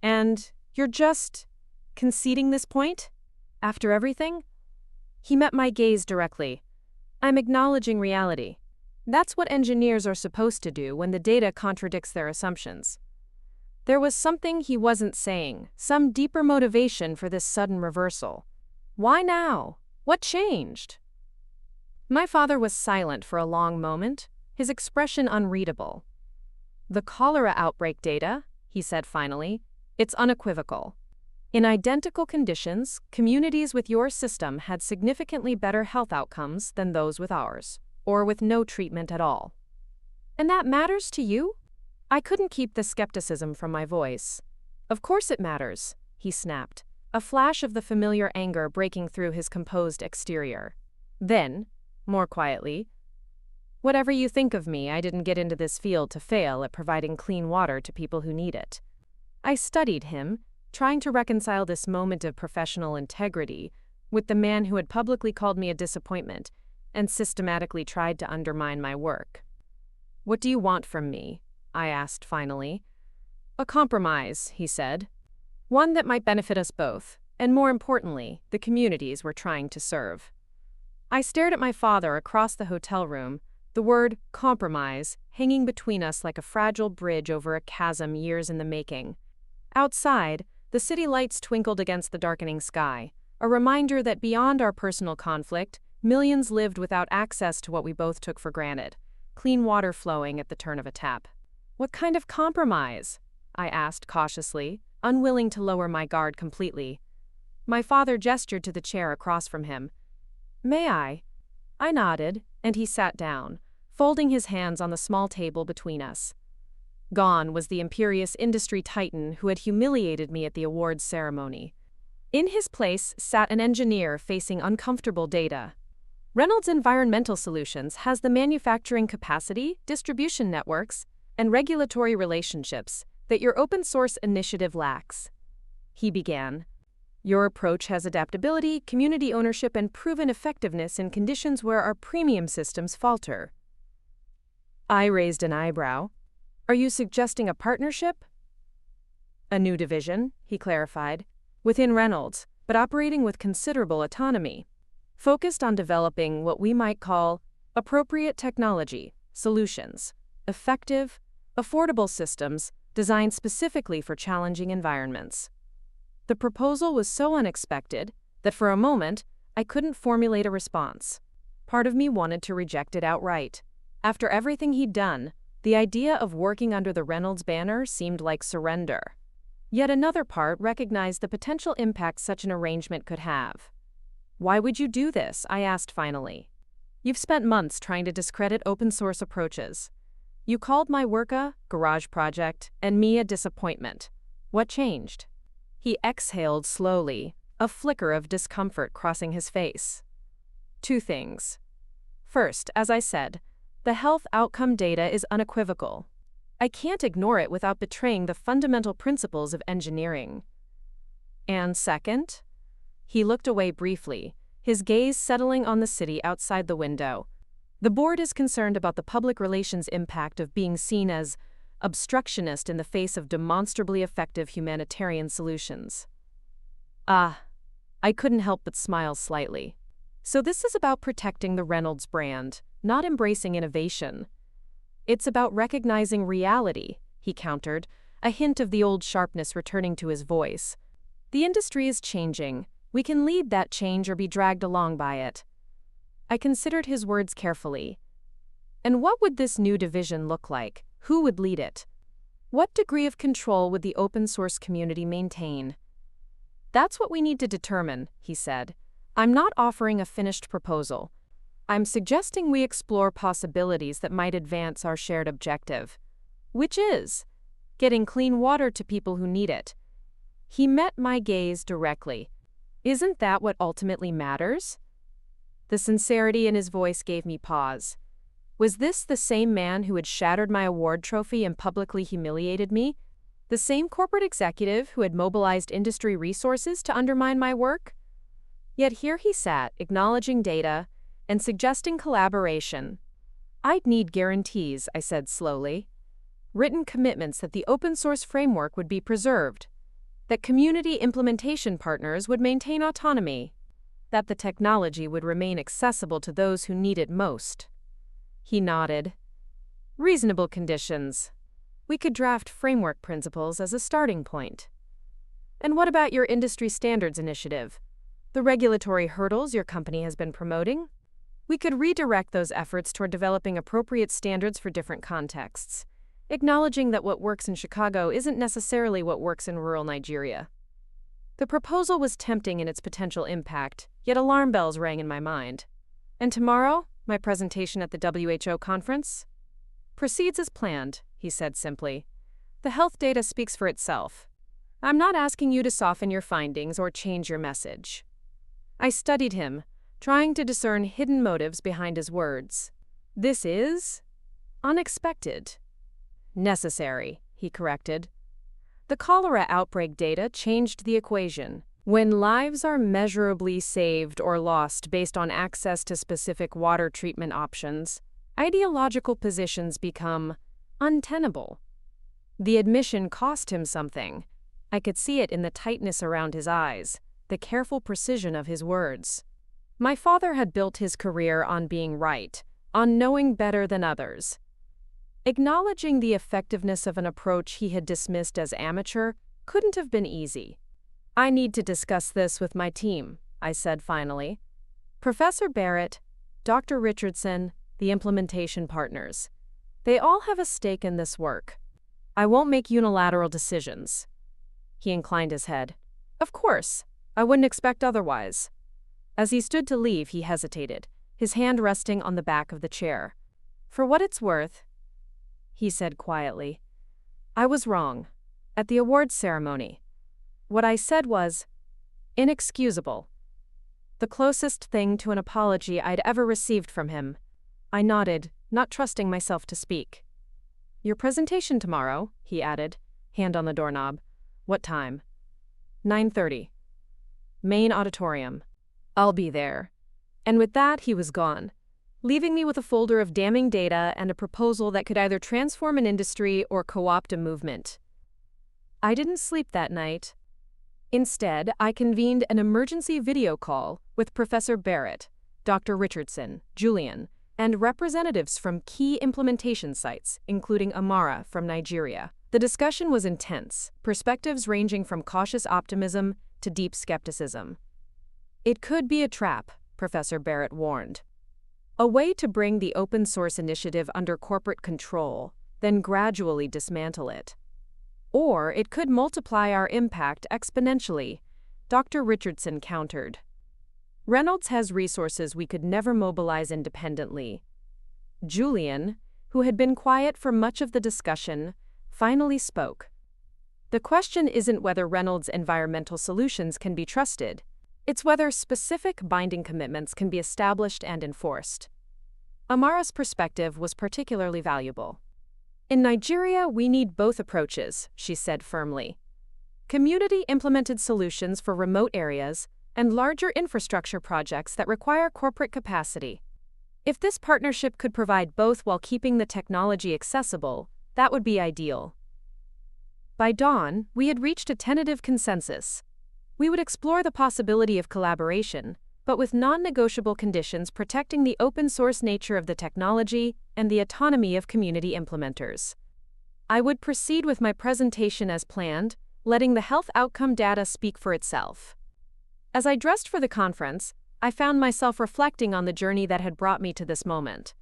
And you're just conceding this point? After everything?" He met my gaze directly. "I'm acknowledging reality. That's what engineers are supposed to do when the data contradicts their assumptions." There was something he wasn't saying, some deeper motivation for this sudden reversal. Why now? What changed? My father was silent for a long moment, his expression unreadable. "The cholera outbreak data," he said finally, "it's unequivocal. In identical conditions, communities with your system had significantly better health outcomes than those with ours, or with no treatment at all. And that matters to you?" I couldn't keep the skepticism from my voice. "Of course it matters," he snapped, a flash of the familiar anger breaking through his composed exterior. Then, more quietly, "Whatever you think of me, I didn't get into this field to fail at providing clean water to people who need it." I studied him, trying to reconcile this moment of professional integrity with the man who had publicly called me a disappointment and systematically tried to undermine my work. "What do you want from me?" I asked finally. "A compromise," he said. "One that might benefit us both, and more importantly, the communities we're trying to serve." I stared at my father across the hotel room, the word compromise hanging between us like a fragile bridge over a chasm years in the making. Outside, the city lights twinkled against the darkening sky, a reminder that beyond our personal conflict, millions lived without access to what we both took for granted, clean water flowing at the turn of a tap. "What kind of compromise?" I asked cautiously, unwilling to lower my guard completely. My father gestured to the chair across from him. "May I?" I nodded, and he sat down, folding his hands on the small table between us. Gone was the imperious industry titan who had humiliated me at the awards ceremony. In his place sat an engineer facing uncomfortable data. Reynolds Environmental Solutions has the manufacturing capacity, distribution networks, and regulatory relationships that your open source initiative lacks. He began. Your approach has adaptability, community ownership, and proven effectiveness in conditions where our premium systems falter. I raised an eyebrow. Are you suggesting a partnership? A new division, he clarified, within Reynolds, but operating with considerable autonomy, focused on developing what we might call appropriate technology solutions, effective, affordable systems designed specifically for challenging environments. The proposal was so unexpected that for a moment I couldn't formulate a response. Part of me wanted to reject it outright. After everything he'd done, the idea of working under the Reynolds banner seemed like surrender. Yet another part recognized the potential impact such an arrangement could have. Why would you do this? I asked finally. You've spent months trying to discredit open source approaches. You called my work a garage project and me a disappointment. What changed? He exhaled slowly, a flicker of discomfort crossing his face. Two things. First, as I said, the health outcome data is unequivocal. I can't ignore it without betraying the fundamental principles of engineering. And second? He looked away briefly, his gaze settling on the city outside the window. The board is concerned about the public relations impact of being seen as obstructionist in the face of demonstrably effective humanitarian solutions. I couldn't help but smile slightly. So this is about protecting the Reynolds brand, not embracing innovation. It's about recognizing reality, he countered, a hint of the old sharpness returning to his voice. The industry is changing. We can lead that change or be dragged along by it. I considered his words carefully. And what would this new division look like? Who would lead it? What degree of control would the open source community maintain? That's what we need to determine, he said. I'm not offering a finished proposal. I'm suggesting we explore possibilities that might advance our shared objective, which is getting clean water to people who need it. He met my gaze directly. Isn't that what ultimately matters? The sincerity in his voice gave me pause. Was this the same man who had shattered my award trophy and publicly humiliated me? The same corporate executive who had mobilized industry resources to undermine my work? Yet here he sat, acknowledging data and suggesting collaboration. I'd need guarantees, I said slowly. Written commitments that the open source framework would be preserved, that community implementation partners would maintain autonomy, that the technology would remain accessible to those who need it most. He nodded. Reasonable conditions. We could draft framework principles as a starting point. And what about your industry standards initiative? The regulatory hurdles your company has been promoting? We could redirect those efforts toward developing appropriate standards for different contexts, acknowledging that what works in Chicago isn't necessarily what works in rural Nigeria. The proposal was tempting in its potential impact, yet alarm bells rang in my mind. And tomorrow, my presentation at the WHO conference? Proceeds as planned, he said simply. The health data speaks for itself. I'm not asking you to soften your findings or change your message. I studied him, trying to discern hidden motives behind his words. This is unexpected. Necessary, he corrected. The cholera outbreak data changed the equation. When lives are measurably saved or lost based on access to specific water treatment options, ideological positions become untenable. The admission cost him something. I could see it in the tightness around his eyes, the careful precision of his words. My father had built his career on being right, on knowing better than others. Acknowledging the effectiveness of an approach he had dismissed as amateur couldn't have been easy. I need to discuss this with my team, I said finally. Professor Barrett, Dr. Richardson, the implementation partners. They all have a stake in this work. I won't make unilateral decisions. He inclined his head. Of course, I wouldn't expect otherwise. As he stood to leave, he hesitated, his hand resting on the back of the chair. For what it's worth, he said quietly, I was wrong. At the awards ceremony, what I said was inexcusable. the closest thing to an apology I'd ever received from him. I nodded, not trusting myself to speak. "Your presentation tomorrow," he added, hand on the doorknob. "What time?" 9:30. "Main auditorium." "I'll be there." And with that, he was gone, leaving me with a folder of damning data and a proposal that could either transform an industry or co-opt a movement. I didn't sleep that night. Instead, I convened an emergency video call with Professor Barrett, Dr. Richardson, Julian, and representatives from key implementation sites, including Amara from Nigeria. The discussion was intense, perspectives ranging from cautious optimism to deep skepticism. It could be a trap, Professor Barrett warned. A way to bring the open source initiative under corporate control, then gradually dismantle it. Or it could multiply our impact exponentially, Dr. Richardson countered. Reynolds has resources we could never mobilize independently. Julian, who had been quiet for much of the discussion, finally spoke. The question isn't whether Reynolds' environmental solutions can be trusted. It's whether specific binding commitments can be established and enforced. Amara's perspective was particularly valuable. "In Nigeria, we need both approaches," she said firmly. "Community-implemented solutions for remote areas and larger infrastructure projects that require corporate capacity. If this partnership could provide both while keeping the technology accessible, that would be ideal." By dawn, we had reached a tentative consensus. We would explore the possibility of collaboration, but with non-negotiable conditions protecting the open-source nature of the technology and the autonomy of community implementers. I would proceed with my presentation as planned, letting the health outcome data speak for itself. As I dressed for the conference, I found myself reflecting on the journey that had brought me to this moment.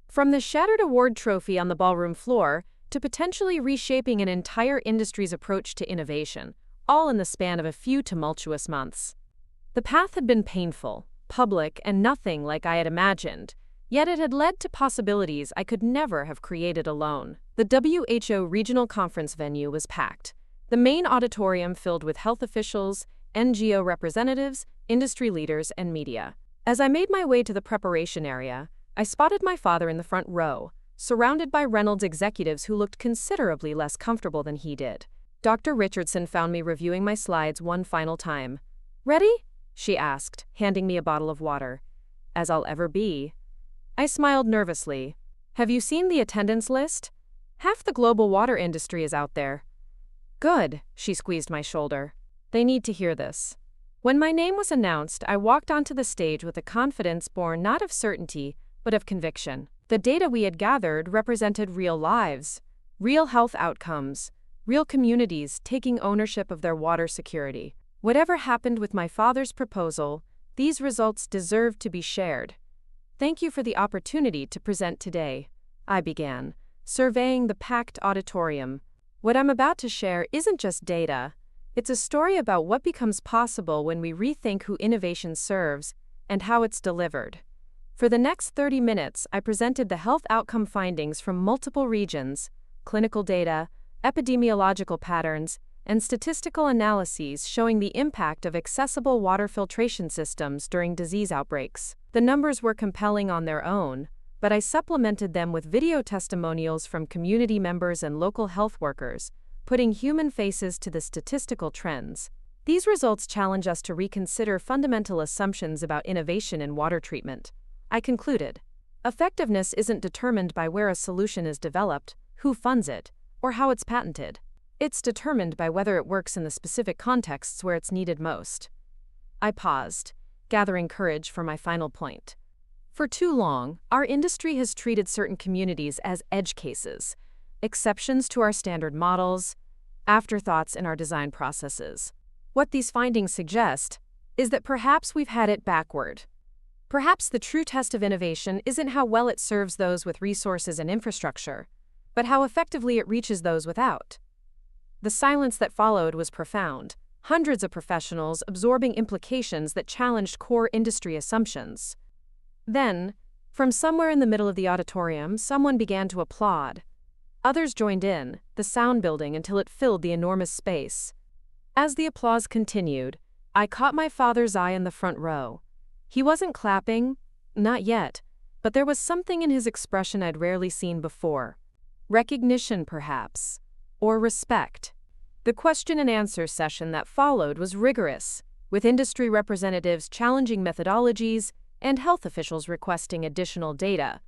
From the shattered award trophy on the ballroom floor to potentially reshaping an entire industry's approach to innovation, all in the span of a few tumultuous months. The path had been painful, public, and nothing like I had imagined, yet it had led to possibilities I could never have created alone. The WHO regional conference venue was packed, the main auditorium filled with health officials, NGO representatives, industry leaders, and media. As I made my way to the preparation area, I spotted my father in the front row, surrounded by Reynolds executives who looked considerably less comfortable than he did. Dr. Richardson found me reviewing my slides one final time. "Ready?" she asked, handing me a bottle of water. "As I'll ever be." I smiled nervously. "Have you seen the attendance list? Half the global water industry is out there." "Good," she squeezed my shoulder. "They need to hear this." When my name was announced, I walked onto the stage with a confidence born not of certainty, but of conviction. The data we had gathered represented real lives, real health outcomes, real communities taking ownership of their water security. Whatever happened with my father's proposal, these results deserved to be shared. "Thank you for the opportunity to present today," I began, surveying the packed auditorium. "What I'm about to share isn't just data. It's a story about what becomes possible when we rethink who innovation serves and how it's delivered." For the next 30 minutes, I presented the health outcome findings from multiple regions, clinical data, epidemiological patterns, and statistical analyses showing the impact of accessible water filtration systems during disease outbreaks. The numbers were compelling on their own, but I supplemented them with video testimonials from community members and local health workers, putting human faces to the statistical trends. These results challenge us to reconsider fundamental assumptions about innovation in water treatment. I concluded, effectiveness isn't determined by where a solution is developed, who funds it, or how it's patented. It's determined by whether it works in the specific contexts where it's needed most. I paused, gathering courage for my final point. For too long, our industry has treated certain communities as edge cases, exceptions to our standard models, afterthoughts in our design processes. What these findings suggest is that perhaps we've had it backward. Perhaps the true test of innovation isn't how well it serves those with resources and infrastructure, but how effectively it reaches those without. The silence that followed was profound, hundreds of professionals absorbing implications that challenged core industry assumptions. Then, from somewhere in the middle of the auditorium, someone began to applaud. Others joined in, the sound building until it filled the enormous space. As the applause continued, I caught my father's eye in the front row. He wasn't clapping, not yet, but there was something in his expression I'd rarely seen before. Recognition, perhaps, or respect. The question and answer session that followed was rigorous, with industry representatives challenging methodologies and health officials requesting additional data.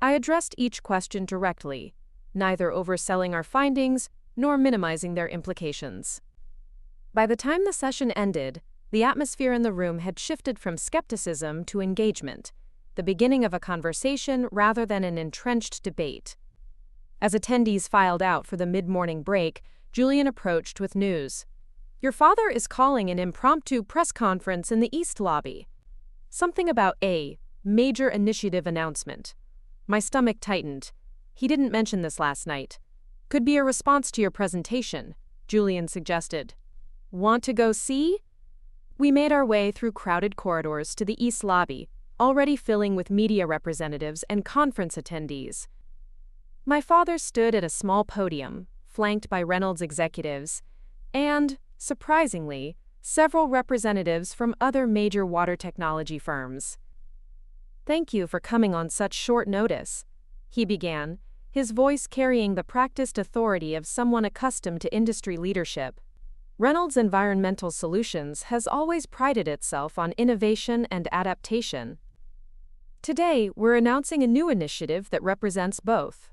I addressed each question directly, neither overselling our findings nor minimizing their implications. By the time the session ended, the atmosphere in the room had shifted from skepticism to engagement, the beginning of a conversation rather than an entrenched debate. As attendees filed out for the mid-morning break, Julian approached with news. "Your father is calling an impromptu press conference in the East Lobby." Something about a major initiative announcement. My stomach tightened. "He didn't mention this last night." "Could be a response to your presentation," Julian suggested. "Want to go see?" We made our way through crowded corridors to the East Lobby, already filling with media representatives and conference attendees. My father stood at a small podium, flanked by Reynolds executives, and, surprisingly, several representatives from other major water technology firms. "Thank you for coming on such short notice," he began, his voice carrying the practiced authority of someone accustomed to industry leadership. Reynolds Environmental Solutions has always prided itself on innovation and adaptation. Today, we're announcing a new initiative that represents both.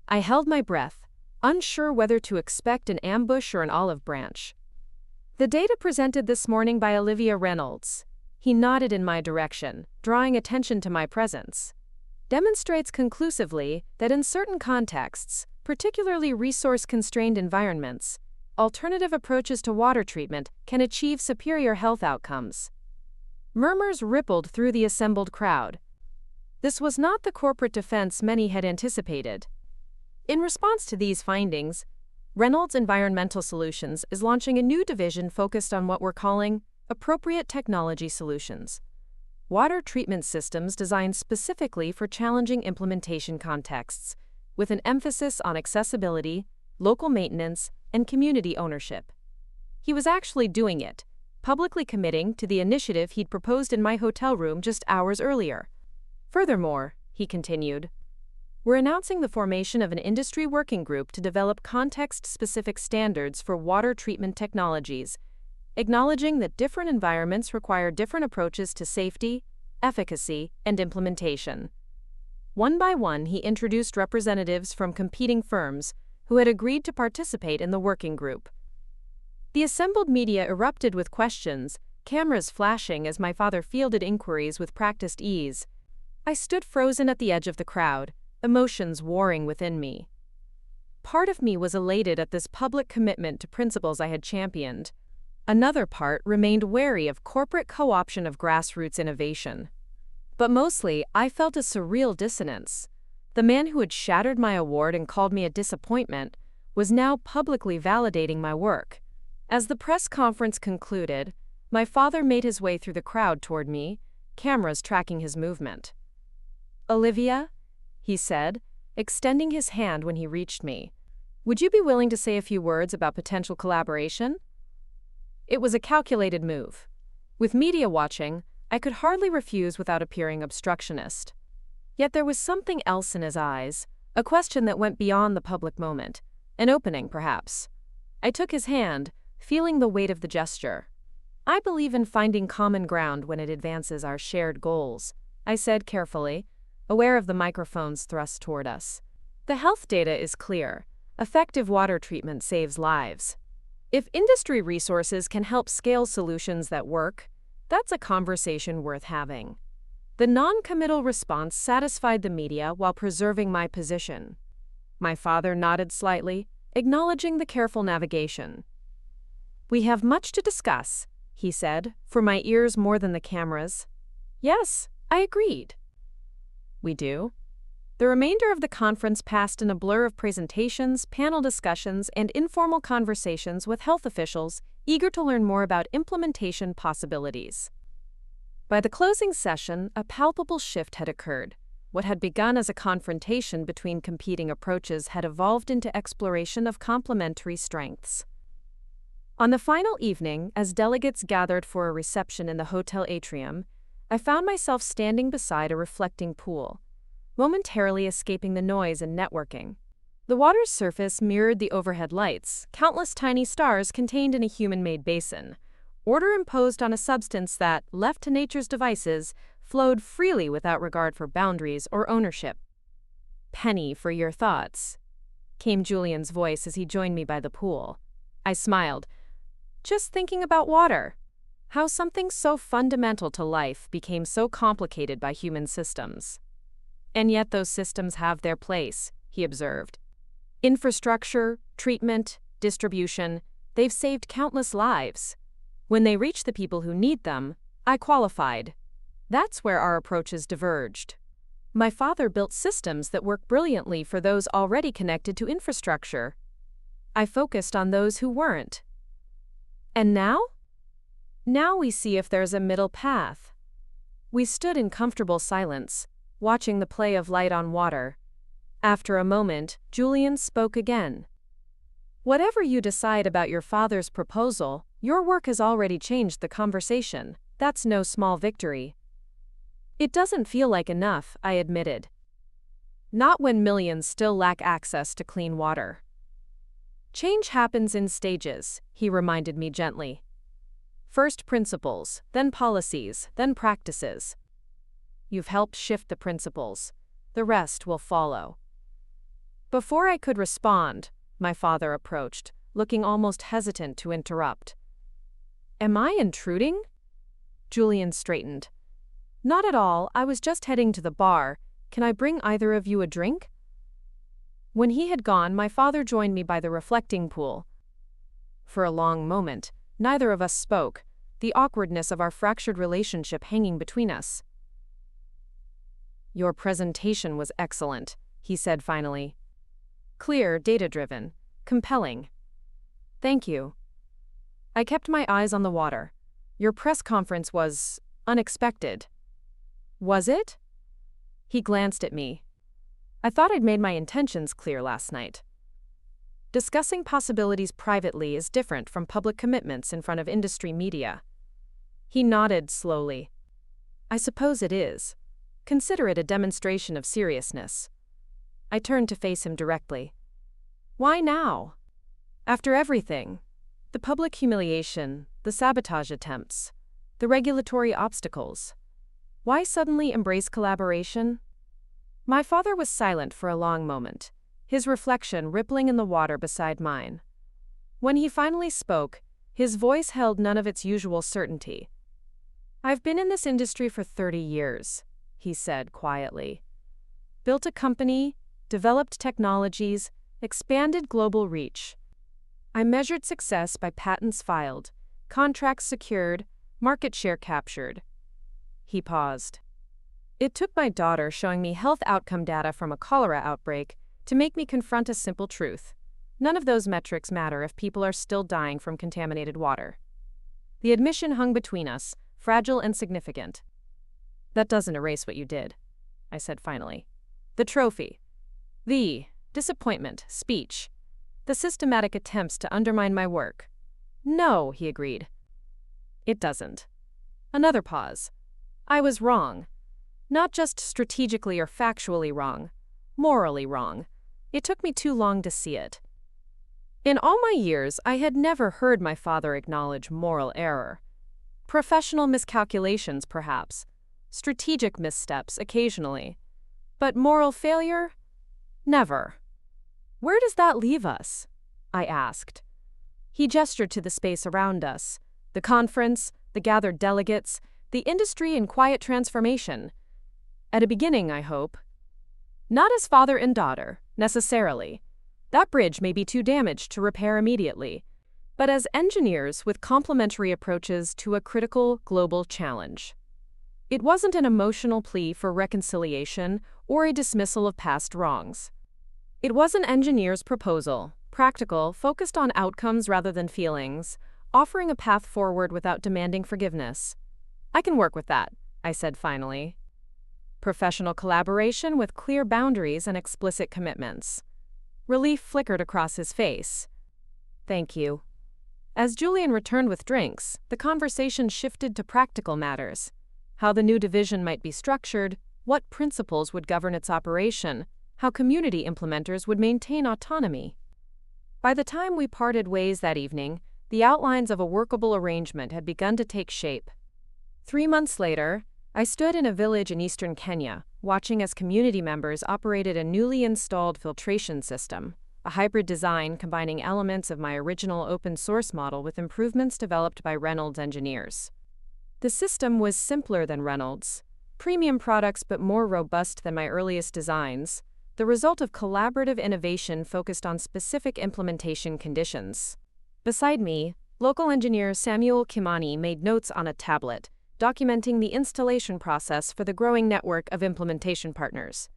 I held my breath, unsure whether to expect an ambush or an olive branch. The data presented this morning by Olivia Reynolds, he nodded in my direction, drawing attention to my presence, demonstrates conclusively that in certain contexts, particularly resource-constrained environments, alternative approaches to water treatment can achieve superior health outcomes. Murmurs rippled through the assembled crowd. This was not the corporate defense many had anticipated. In response to these findings, Reynolds Environmental Solutions is launching a new division focused on what we're calling appropriate technology solutions. Water treatment systems designed specifically for challenging implementation contexts, with an emphasis on accessibility, local maintenance, and community ownership. He was actually doing it, publicly committing to the initiative he'd proposed in my hotel room just hours earlier. Furthermore, he continued, we're announcing the formation of an industry working group to develop context-specific standards for water treatment technologies, acknowledging that different environments require different approaches to safety, efficacy, and implementation. One by one, he introduced representatives from competing firms who had agreed to participate in the working group. The assembled media erupted with questions, cameras flashing as my father fielded inquiries with practiced ease. I stood frozen at the edge of the crowd, emotions warring within me. Part of me was elated at this public commitment to principles I had championed. Another part remained wary of corporate co-option of grassroots innovation. But mostly, I felt a surreal dissonance. The man who had shattered my award and called me a disappointment was now publicly validating my work. As the press conference concluded, my father made his way through the crowd toward me, cameras tracking his movement. "Olivia," he said, extending his hand when he reached me, "would you be willing to say a few words about potential collaboration?" It was a calculated move. With media watching, I could hardly refuse without appearing obstructionist. Yet there was something else in his eyes, a question that went beyond the public moment, an opening, perhaps. I took his hand, feeling the weight of the gesture. "I believe in finding common ground when it advances our shared goals," I said carefully, aware of the microphones thrust toward us. "The health data is clear. Effective water treatment saves lives. If industry resources can help scale solutions that work, that's a conversation worth having." The non-committal response satisfied the media while preserving my position. My father nodded slightly, acknowledging the careful navigation. "We have much to discuss," he said, for my ears more than the cameras. Yes, I agreed. We do. The remainder of the conference passed in a blur of presentations, panel discussions, and informal conversations with health officials eager to learn more about implementation possibilities. By the closing session, a palpable shift had occurred. What had begun as a confrontation between competing approaches had evolved into exploration of complementary strengths. On the final evening, as delegates gathered for a reception in the hotel atrium, I found myself standing beside a reflecting pool, momentarily escaping the noise and networking. The water's surface mirrored the overhead lights, countless tiny stars contained in a human-made basin, order imposed on a substance that, left to nature's devices, flowed freely without regard for boundaries or ownership. "Penny for your thoughts," came Julian's voice as he joined me by the pool. I smiled. "Just thinking about water. How something so fundamental to life became so complicated by human systems. And yet those systems have their place," he observed. "Infrastructure, treatment, distribution, they've saved countless lives. When they reach the people who need them, I qualified. That's where our approaches diverged. My father built systems that work brilliantly for those already connected to infrastructure. I focused on those who weren't. And now? Now we see if there's a middle path." We stood in comfortable silence, watching the play of light on water. After a moment, Julian spoke again. "Whatever you decide about your father's proposal, your work has already changed the conversation. That's no small victory." "It doesn't feel like enough," I admitted. "Not when millions still lack access to clean water." "Change happens in stages," he reminded me gently. "First principles, then policies, then practices. You've helped shift the principles. The rest will follow." Before I could respond, my father approached, looking almost hesitant to interrupt. "Am I intruding?" Julian straightened. "Not at all, I was just heading to the bar. Can I bring either of you a drink?" When he had gone, my father joined me by the reflecting pool. For a long moment, neither of us spoke, the awkwardness of our fractured relationship hanging between us. "Your presentation was excellent," he said finally. "Clear, data-driven, compelling." "Thank you." I kept my eyes on the water. "Your press conference was unexpected." "Was it?" He glanced at me. "I thought I'd made my intentions clear last night. Discussing possibilities privately is different from public commitments in front of industry media." He nodded slowly. "I suppose it is. Consider it a demonstration of seriousness." I turned to face him directly. "Why now? After everything, the public humiliation, the sabotage attempts, the regulatory obstacles, why suddenly embrace collaboration?" My father was silent for a long moment, his reflection rippling in the water beside mine. When he finally spoke, his voice held none of its usual certainty. "I've been in this industry for 30 years, he said quietly. "Built a company, developed technologies, expanded global reach. I measured success by patents filed, contracts secured, market share captured." He paused. "It took my daughter showing me health outcome data from a cholera outbreak to make me confront a simple truth. None of those metrics matter if people are still dying from contaminated water." The admission hung between us, fragile and significant. "That doesn't erase what you did," I said finally. "The trophy. The disappointment, speech. The systematic attempts to undermine my work." "No," he agreed. "It doesn't." Another pause. "I was wrong. Not just strategically or factually wrong. Morally wrong. It took me too long to see it." In all my years, I had never heard my father acknowledge moral error. Professional miscalculations, perhaps. Strategic missteps, occasionally. But moral failure? Never. "Where does that leave us?" I asked. He gestured to the space around us. The conference, the gathered delegates, the industry in quiet transformation. "At a beginning, I hope. Not as father and daughter, necessarily. That bridge may be too damaged to repair immediately. But as engineers with complementary approaches to a critical global challenge." It wasn't an emotional plea for reconciliation or a dismissal of past wrongs. It was an engineer's proposal, practical, focused on outcomes rather than feelings, offering a path forward without demanding forgiveness. "I can work with that," I said finally. Professional collaboration with clear boundaries and explicit commitments. Relief flickered across his face. "Thank you." As Julian returned with drinks, the conversation shifted to practical matters. how the new division might be structured, what principles would govern its operation, how community implementers would maintain autonomy. By the time we parted ways that evening, the outlines of a workable arrangement had begun to take shape. 3 months later, I stood in a village in eastern Kenya, watching as community members operated a newly installed filtration system, a hybrid design combining elements of my original open-source model with improvements developed by Reynolds engineers. The system was simpler than Reynolds, premium products but more robust than my earliest designs, the result of collaborative innovation focused on specific implementation conditions. Beside me, local engineer Samuel Kimani made notes on a tablet, documenting the installation process for the growing network of implementation partners.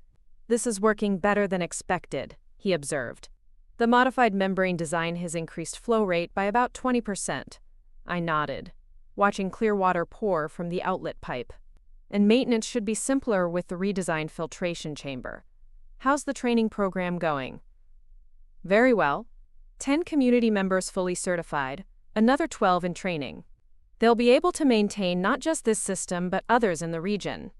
"This is working better than expected," he observed. "The modified membrane design has increased flow rate by about 20%. I nodded, watching clear water pour from the outlet pipe. "And maintenance should be simpler with the redesigned filtration chamber. How's the training program going?" "Very well. 10 community members fully certified, another 12 in training. They'll be able to maintain not just this system but others in the region."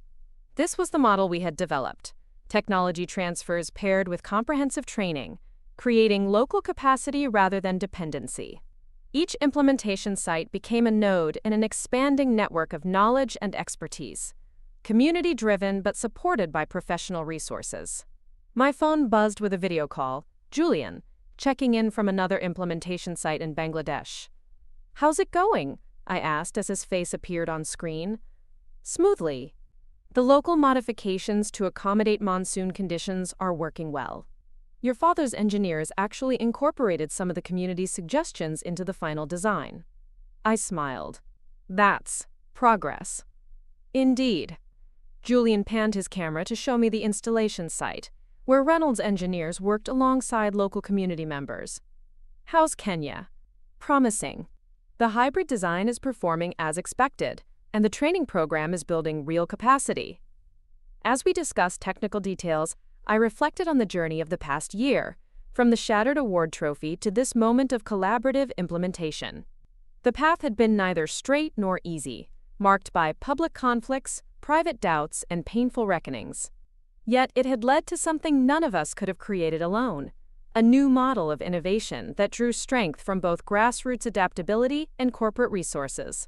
This was the model we had developed: technology transfers paired with comprehensive training, creating local capacity rather than dependency. Each implementation site became a node in an expanding network of knowledge and expertise, community-driven but supported by professional resources. My phone buzzed with a video call, Julian, checking in from another implementation site in Bangladesh. "How's it going?" I asked as his face appeared on screen. "Smoothly. The local modifications to accommodate monsoon conditions are working well. Your father's engineers actually incorporated some of the community's suggestions into the final design." I smiled. "That's progress." "Indeed." Julian panned his camera to show me the installation site, where Reynolds engineers worked alongside local community members. "How's Kenya?" "Promising. The hybrid design is performing as expected, and the training program is building real capacity." As we discussed technical details, I reflected on the journey of the past year, from the shattered award trophy to this moment of collaborative implementation. The path had been neither straight nor easy, marked by public conflicts, private doubts, and painful reckonings. Yet it had led to something none of us could have created alone: a new model of innovation that drew strength from both grassroots adaptability and corporate resources.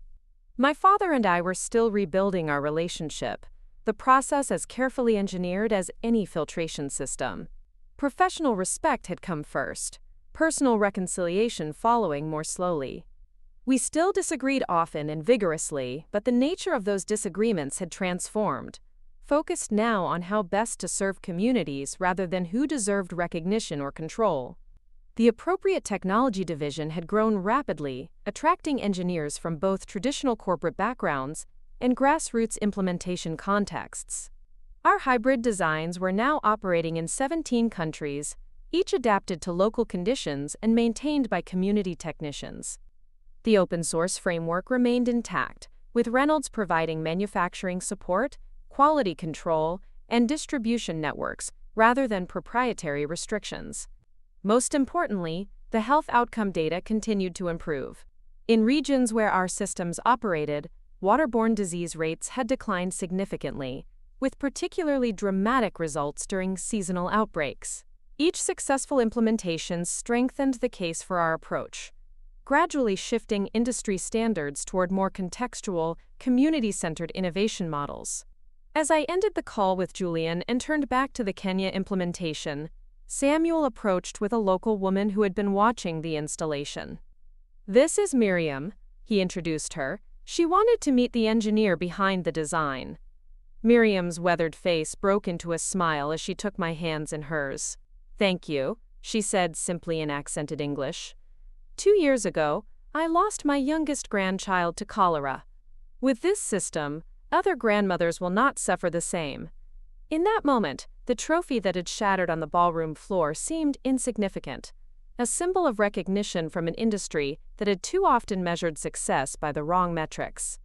My father and I were still rebuilding our relationship, the process as carefully engineered as any filtration system. Professional respect had come first, personal reconciliation following more slowly. We still disagreed often and vigorously, but the nature of those disagreements had transformed, focused now on how best to serve communities rather than who deserved recognition or control. The appropriate technology division had grown rapidly, attracting engineers from both traditional corporate backgrounds and grassroots implementation contexts. Our hybrid designs were now operating in 17 countries, each adapted to local conditions and maintained by community technicians. The open-source framework remained intact, with Reynolds providing manufacturing support, quality control, and distribution networks rather than proprietary restrictions. Most importantly, the health outcome data continued to improve. In regions where our systems operated, waterborne disease rates had declined significantly, with particularly dramatic results during seasonal outbreaks. Each successful implementation strengthened the case for our approach, gradually shifting industry standards toward more contextual, community-centered innovation models. As I ended the call with Julian and turned back to the Kenya implementation, Samuel approached with a local woman who had been watching the installation. "This is Miriam," he introduced her. "She wanted to meet the engineer behind the design." Miriam's weathered face broke into a smile as she took my hands in hers. "Thank you," she said simply in accented English. 2 years ago, I lost my youngest grandchild to cholera. With this system, other grandmothers will not suffer the same." In that moment, the trophy that had shattered on the ballroom floor seemed insignificant, a symbol of recognition from an industry that had too often measured success by the wrong metrics.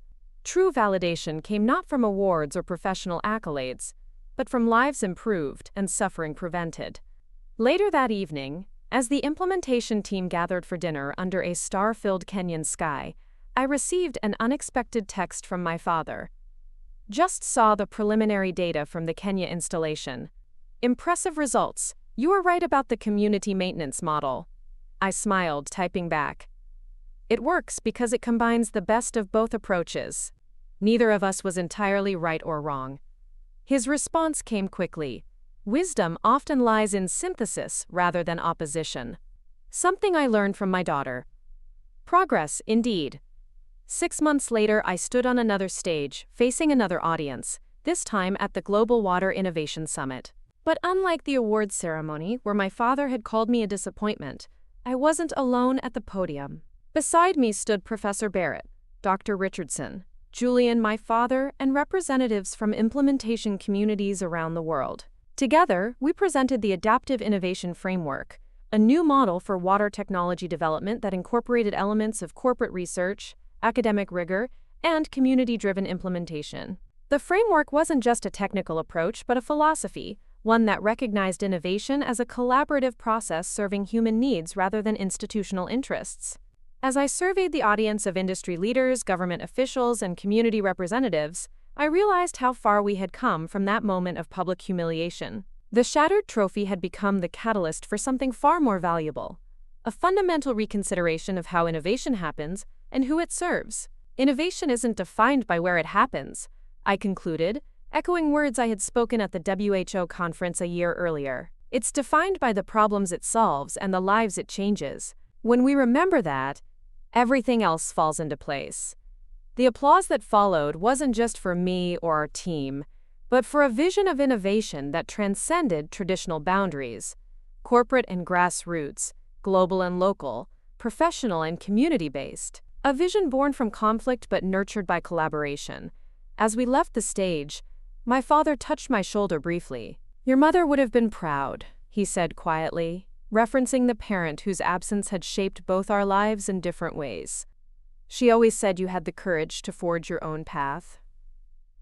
True validation came not from awards or professional accolades, but from lives improved and suffering prevented. Later that evening, as the implementation team gathered for dinner under a star-filled Kenyan sky, I received an unexpected text from my father. Just saw the preliminary data from the Kenya installation. Impressive results. You were right about the community maintenance model. I smiled, typing back. It works because it combines the best of both approaches. Neither of us was entirely right or wrong. His response came quickly. Wisdom often lies in synthesis rather than opposition. Something I learned from my daughter. Progress, indeed. 6 months later, I stood on another stage, facing another audience, this time at the Global Water Innovation Summit. But unlike the awards ceremony, where my father had called me a disappointment, I wasn't alone at the podium. Beside me stood Professor Barrett, Dr. Richardson, Julian, my father, and representatives from implementation communities around the world. Together, we presented the Adaptive Innovation Framework, a new model for water technology development that incorporated elements of corporate research, academic rigor, and community-driven implementation. The framework wasn't just a technical approach, but a philosophy, one that recognized innovation as a collaborative process serving human needs rather than institutional interests. As I surveyed the audience of industry leaders, government officials, and community representatives, I realized how far we had come from that moment of public humiliation. The shattered trophy had become the catalyst for something far more valuable, a fundamental reconsideration of how innovation happens and who it serves. Innovation isn't defined by where it happens, I concluded, echoing words I had spoken at the WHO conference a year earlier. It's defined by the problems it solves and the lives it changes. When we remember that, everything else falls into place. The applause that followed wasn't just for me or our team, but for a vision of innovation that transcended traditional boundaries, corporate and grassroots, global and local, professional and community-based. A vision born from conflict but nurtured by collaboration. As we left the stage, my father touched my shoulder briefly. "Your mother would have been proud," he said quietly, referencing the parent whose absence had shaped both our lives in different ways. "She always said you had the courage to forge your own path."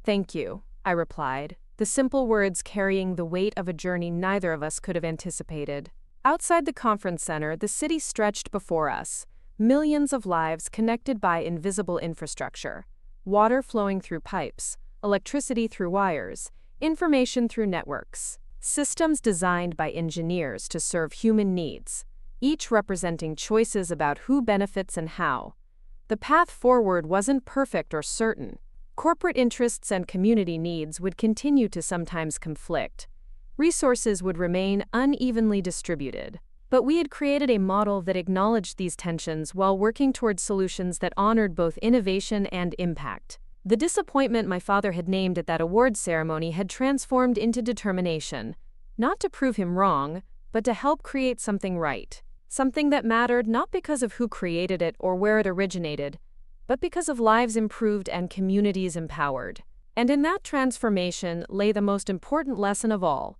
"Thank you," I replied, the simple words carrying the weight of a journey neither of us could have anticipated. Outside the conference center, the city stretched before us, millions of lives connected by invisible infrastructure, water flowing through pipes, electricity through wires, information through networks, systems designed by engineers to serve human needs, each representing choices about who benefits and how. The path forward wasn't perfect or certain. Corporate interests and community needs would continue to sometimes conflict. Resources would remain unevenly distributed. But we had created a model that acknowledged these tensions while working towards solutions that honored both innovation and impact. The disappointment my father had named at that awards ceremony had transformed into determination, not to prove him wrong, but to help create something right. Something that mattered not because of who created it or where it originated, but because of lives improved and communities empowered. And in that transformation lay the most important lesson of all,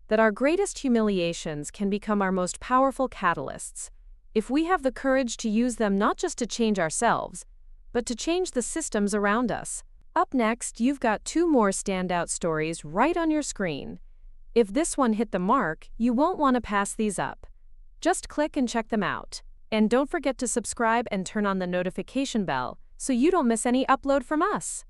that our greatest humiliations can become our most powerful catalysts, if we have the courage to use them not just to change ourselves, but to change the systems around us. Up next, you've got 2 more standout stories right on your screen. If this one hit the mark, you won't want to pass these up. Just click and check them out. And don't forget to subscribe and turn on the notification bell so you don't miss any upload from us.